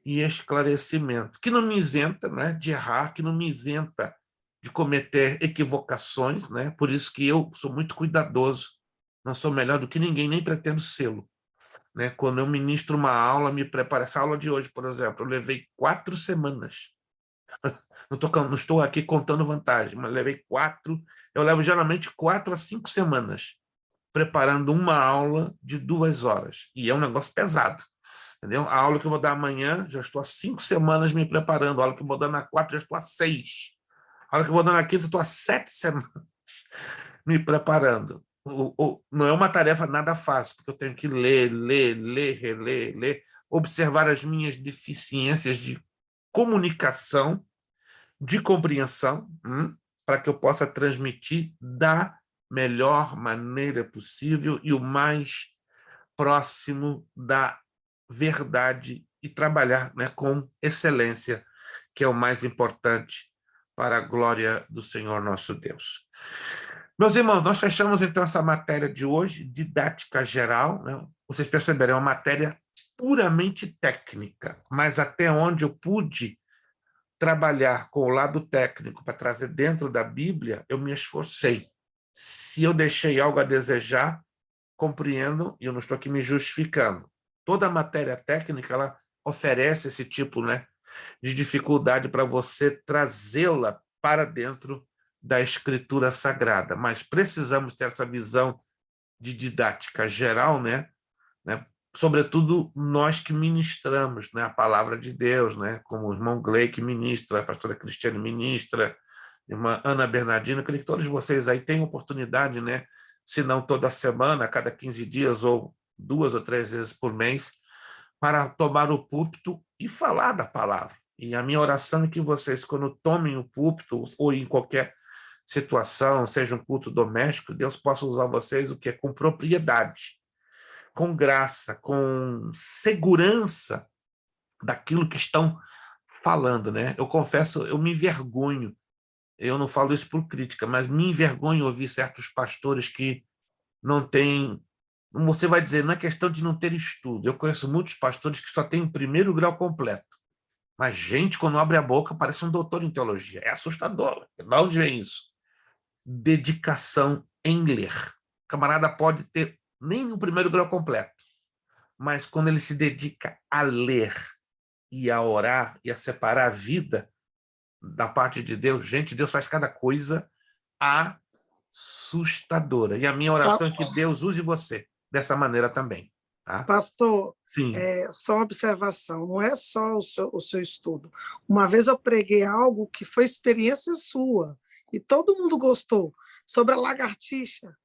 e esclarecimento, que não me isenta, né, de errar, que não me isenta de cometer equivocações, né? Por isso que eu sou muito cuidadoso, não sou melhor do que ninguém, nem pretendo sê-lo. Né? Quando eu ministro uma aula, me preparo. Essa aula de hoje, por exemplo, eu levei 4 semanas. Não estou aqui contando vantagem, mas levei 4. Eu levo geralmente 4 a 5 semanas preparando uma aula de 2 horas. E é um negócio pesado. Entendeu? A aula que eu vou dar amanhã, já estou há 5 semanas me preparando. A aula que eu vou dar na 4, já estou há 6. A aula que eu vou dar na 5, estou há 7 semanas me preparando. Não é uma tarefa nada fácil, porque eu tenho que ler, reler, observar as minhas deficiências de comunicação, de compreensão, para que eu possa transmitir da melhor maneira possível e o mais próximo da verdade e trabalhar, né, com excelência, que é o mais importante para a glória do Senhor nosso Deus. Meus irmãos, nós fechamos então essa matéria de hoje, didática geral, né? Vocês perceberam, é uma matéria puramente técnica, mas até onde eu pude trabalhar com o lado técnico para trazer dentro da Bíblia, eu me esforcei. Se eu deixei algo a desejar, compreendo, e eu não estou aqui me justificando. Toda a matéria técnica, ela oferece esse tipo, né, de dificuldade para você trazê-la para dentro da Escritura Sagrada. Mas precisamos ter essa visão de didática geral, né? Sobretudo nós que ministramos, né, a palavra de Deus, né, como o irmão Glei que ministra, a pastora Cristiane ministra, a irmã Ana Bernardino. Eu creio que todos vocês aí têm oportunidade, né, se não toda semana, a cada 15 dias ou 2 ou 3 vezes por mês, para tomar o púlpito e falar da palavra. E a minha oração é que vocês, quando tomem o púlpito, ou em qualquer situação, seja um culto doméstico, Deus possa usar vocês o que é com propriedade, com graça, com segurança daquilo que estão falando, né? Eu confesso, eu me envergonho, eu não falo isso por crítica, mas me envergonho ouvir certos pastores que não têm, você vai dizer, não é questão de não ter estudo. Eu conheço muitos pastores que só têm o 1º grau completo, mas gente, quando abre a boca, parece um doutor em teologia. É assustador. De onde vem isso? Dedicação em ler. O camarada pode ter nem o 1º grau completo, mas quando ele se dedica a ler e a orar e a separar a vida da parte de Deus, gente, Deus faz cada coisa assustadora. E a minha oração é que Deus use você dessa maneira também. Tá? Pastor, Sim. Só uma observação, não é só o seu estudo. Uma vez eu preguei algo que foi experiência sua, e todo mundo gostou, sobre a lagartixa.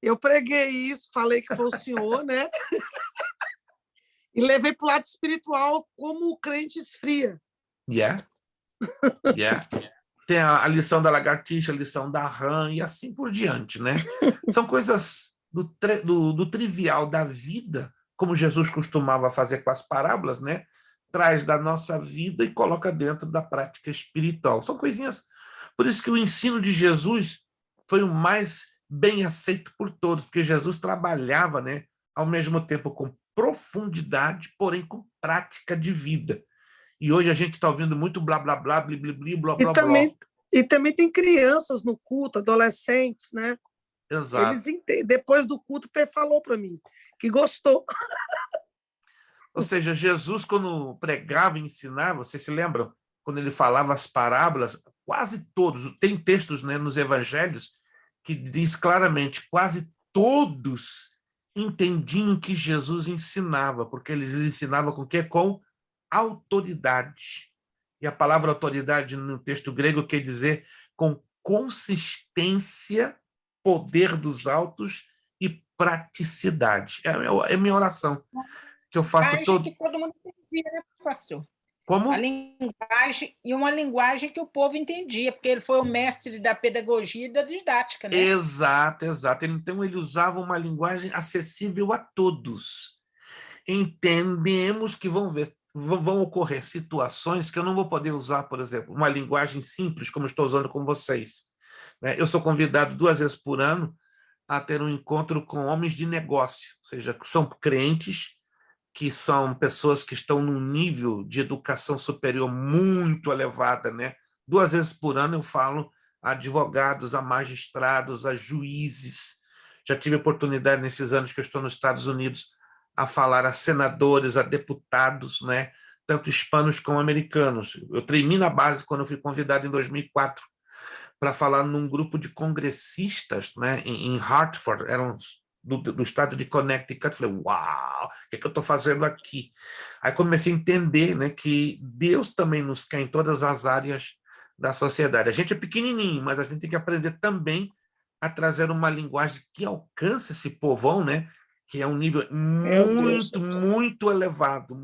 Eu preguei isso, falei que foi o senhor, né? E levei para o lado espiritual como o crente esfria. Yeah. Tem a lição da lagartixa, a lição da rã e assim por diante, né? São coisas do trivial da vida, como Jesus costumava fazer com as parábolas, né? Traz da nossa vida e coloca dentro da prática espiritual. São coisinhas. Por isso que o ensino de Jesus foi o mais bem aceito por todos, porque Jesus trabalhava, né, ao mesmo tempo com profundidade, porém com prática de vida. E hoje a gente está ouvindo muito blá, blá, blá, blá, blá, blá, blá, blá. E também tem crianças no culto, adolescentes, né? Exato. Depois do culto, o Pé falou para mim que gostou. Ou seja, Jesus, quando pregava e ensinava, vocês se lembram? Quando ele falava as parábolas, quase todos, tem textos, né, nos evangelhos que diz claramente, quase todos entendiam o que Jesus ensinava, porque ele ensinava com o quê? Com autoridade. E a palavra autoridade no texto grego quer dizer com consistência, poder dos altos e praticidade. É a minha oração que eu faço todo. Que todo mundo entendia, né, pastor? Como? A linguagem, e uma linguagem que o povo entendia, porque ele foi o mestre da pedagogia e da didática, né? Exato. Então, ele usava uma linguagem acessível a todos. Entendemos que vão ocorrer situações que eu não vou poder usar, por exemplo, uma linguagem simples, como estou usando com vocês. Eu sou convidado 2 vezes por ano a ter um encontro com homens de negócio, ou seja, que são crentes, que são pessoas que estão num nível de educação superior muito elevada, né? 2 vezes por ano eu falo a advogados, a magistrados, a juízes. Já tive oportunidade nesses anos que eu estou nos Estados Unidos a falar a senadores, a deputados, né? Tanto hispanos como americanos. Eu treinei na base quando eu fui convidado em 2004 para falar num grupo de congressistas, né? Em Hartford, eram do estado de Connecticut. Falei, uau, o que eu estou fazendo aqui? Aí comecei a entender, né, que Deus também nos quer em todas as áreas da sociedade. A gente é pequenininho, mas a gente tem que aprender também a trazer uma linguagem que alcance esse povão, né, que é um nível muito elevado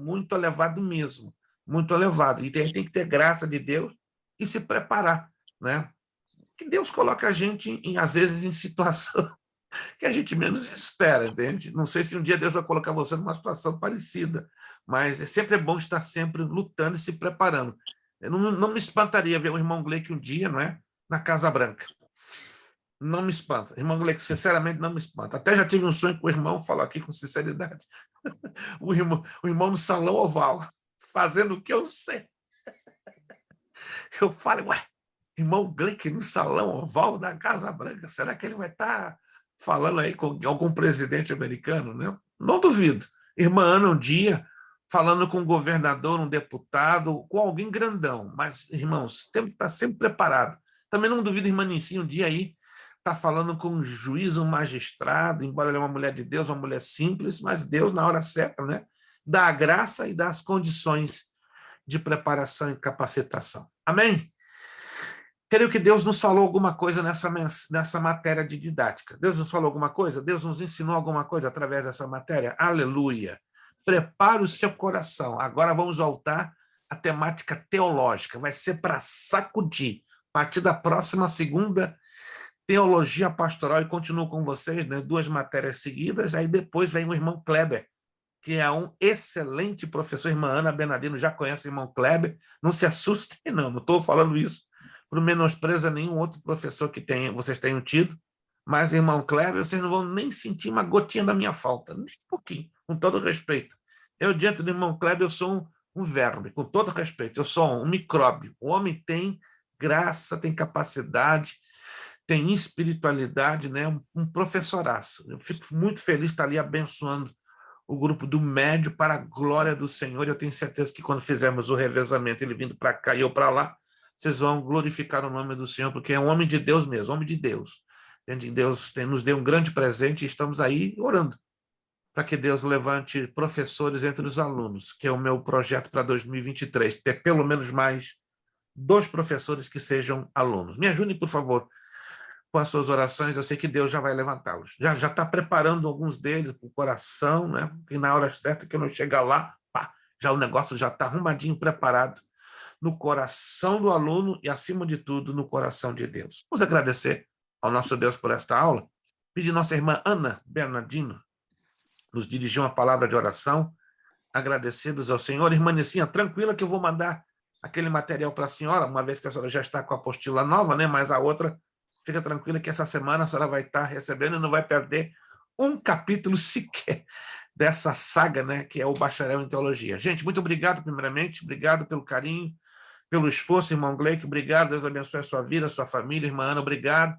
mesmo, muito elevado. E tem que ter graça de Deus e se preparar, né? Que Deus coloca a gente, às vezes, em situação que a gente menos espera, entende? Não sei se um dia Deus vai colocar você numa situação parecida, mas sempre é bom estar sempre lutando e se preparando. Eu não me espantaria ver o irmão Gleick um dia, não é? Na Casa Branca. Não me espanta. Irmão Gleick, sinceramente, não me espanta. Até já tive um sonho com o irmão, falo aqui com sinceridade. O irmão no salão oval, fazendo o que eu sei. Eu falo, ué, irmão Gleick no salão oval da Casa Branca, será que ele vai estar falando aí com algum presidente americano, né? Não duvido. Irmã Ana, um dia, falando com um governador, um deputado, com alguém grandão. Mas, irmãos, temos que estar sempre preparado. Também não duvido, irmã Nicinha, um dia aí, estar falando com um juiz, um magistrado, embora ele é uma mulher de Deus, uma mulher simples, mas Deus, na hora certa, né, dá a graça e dá as condições de preparação e capacitação. Amém? Creio que Deus nos falou alguma coisa nessa matéria de didática. Deus nos falou alguma coisa? Deus nos ensinou alguma coisa através dessa matéria? Aleluia! Prepare o seu coração. Agora vamos voltar à temática teológica. Vai ser para sacudir. A partir da próxima segunda, teologia pastoral, e continuo com vocês, né? 2 matérias seguidas. Aí depois vem o irmão Kleber, que é um excelente professor. Irmã Ana Bernardino já conhece o irmão Kleber. Não se assustem, não estou falando isso por menosprezo a nenhum outro professor que vocês tenham tido, mas, irmão Kleber, vocês não vão nem sentir uma gotinha da minha falta, nem um pouquinho, com todo respeito. Eu, diante do irmão Kleber, eu sou um verme, com todo respeito, eu sou um micróbio. O homem tem graça, tem capacidade, tem espiritualidade, né? Um professoraço. Eu fico muito feliz de estar ali abençoando o grupo do médio para a glória do Senhor. Eu tenho certeza que quando fizermos o revezamento, ele vindo para cá e eu para lá, vocês vão glorificar o nome do Senhor, porque é um homem de Deus mesmo, homem de Deus. Deus nos deu um grande presente e estamos aí orando para que Deus levante professores entre os alunos, que é o meu projeto para 2023, ter pelo menos mais 2 professores que sejam alunos. Me ajudem, por favor, com as suas orações. Eu sei que Deus já vai levantá-los. Já está preparando alguns deles para o coração, né? E na hora certa que eu não chegar lá, pá, já o negócio já está arrumadinho, preparado no coração do aluno e, acima de tudo, no coração de Deus. Vamos agradecer ao nosso Deus por esta aula. Pedir nossa irmã Ana Bernardino nos dirigir uma palavra de oração, agradecidos ao Senhor. Irmã Nicinha, tranquila que eu vou mandar aquele material para a senhora, uma vez que a senhora já está com a apostila nova, né? Mas a outra, fica tranquila que essa semana a senhora vai estar recebendo e não vai perder um capítulo sequer dessa saga, né? Que é o Bacharel em Teologia. Gente, muito obrigado, primeiramente. Obrigado pelo carinho, pelo esforço, irmão Gleick, obrigado, Deus abençoe a sua vida, a sua família, irmã Ana, obrigado.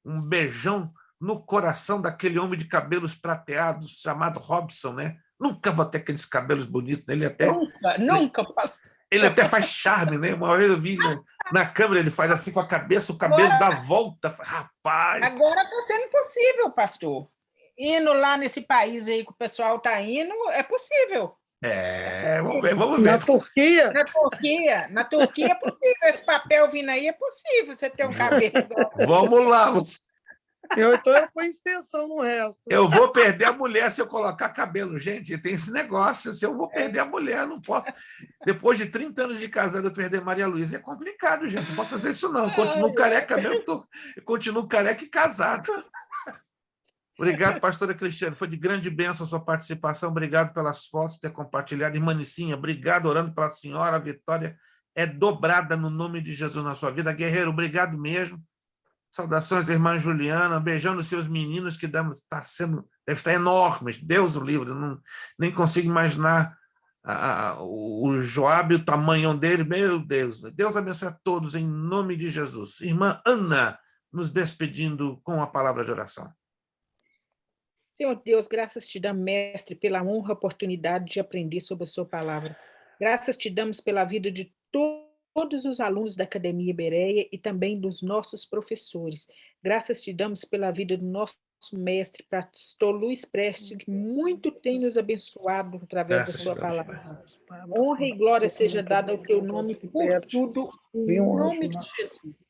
Um beijão no coração daquele homem de cabelos prateados, chamado Robson, né? Nunca vou ter aqueles cabelos bonitos, né? Nunca. Ele até faz charme, né? Uma vez eu vi na câmera, ele faz assim com a cabeça, o cabelo dá volta. Rapaz! Agora está sendo possível, pastor. Indo lá nesse país aí que o pessoal está indo, é possível. Vamos ver. Na Turquia é possível. Esse papel vindo aí é possível você ter um cabelo. Vamos lá. Então eu ponho extensão no resto. Eu vou perder a mulher se eu colocar cabelo. Gente, tem esse negócio. Se eu vou perder a mulher, não posso. Depois de 30 anos de casado, eu perder Maria Luísa é complicado, gente. Não posso fazer isso, não. Eu continuo careca mesmo. Eu continuo careca e casado. Obrigado, pastora Cristiane. Foi de grande bênção a sua participação. Obrigado pelas fotos, ter compartilhado. Irmã Nicinha, obrigado, orando pela senhora. A vitória é dobrada no nome de Jesus na sua vida. Guerreiro, obrigado mesmo. Saudações, irmã Juliana. Beijando os seus meninos, que deve estar enormes. Deus o livre. Nem consigo imaginar o Joabe, o tamanho dele. Meu Deus. Deus abençoe a todos em nome de Jesus. Irmã Ana, nos despedindo com a palavra de oração. Senhor Deus, graças te damos, mestre, pela honra e oportunidade de aprender sobre a sua palavra. Graças te damos pela vida de todos os alunos da Academia Bereia e também dos nossos professores. Graças te damos pela vida do nosso mestre, pastor Luiz Preste, que muito tem nos abençoado através da sua palavra. Honra e glória seja dada ao teu nome por tudo, em nome de Jesus.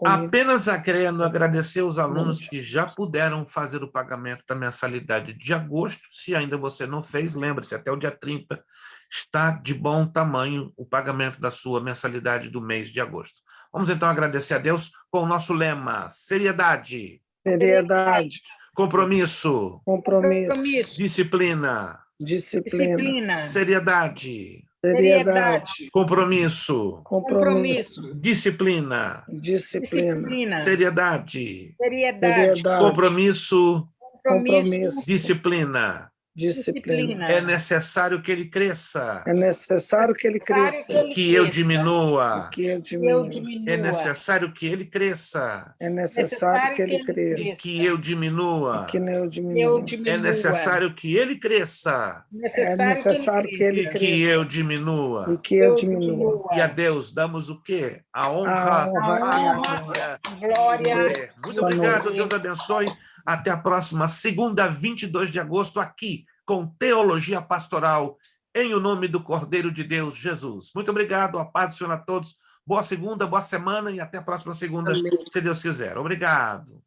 Apenas querendo agradecer os alunos que já puderam fazer o pagamento da mensalidade de agosto. Se ainda você não fez, lembre-se, até o dia 30 está de bom tamanho o pagamento da sua mensalidade do mês de agosto. Vamos então agradecer a Deus com o nosso lema: seriedade, seriedade, compromisso, compromisso, disciplina, disciplina, seriedade, seriedade, compromisso, compromisso, disciplina, disciplina, seriedade, seriedade, compromisso, compromisso, disciplina. disciplina. É necessário que ele cresça, É necessário que ele cresça, que eu diminua. que eu eu diminua. diminua. É necessário que ele cresça, É necessário que ele e cresça, que eu diminua. que eu Eu diminua. diminua. É necessário que ele cresça, É necessário que ele e que cresça eu e diminua. que eu diminua. E a Deus damos o quê? A A honra, honra a e a glória. Glória. Muito Boa obrigado, noite. Deus abençoe. Até a próxima segunda, 22 de agosto, aqui, com Teologia Pastoral, em o nome do Cordeiro de Deus, Jesus. Muito obrigado, a paz do Senhor a todos. Boa segunda, boa semana e até a próxima segunda, Amém. se Deus quiser. Obrigado.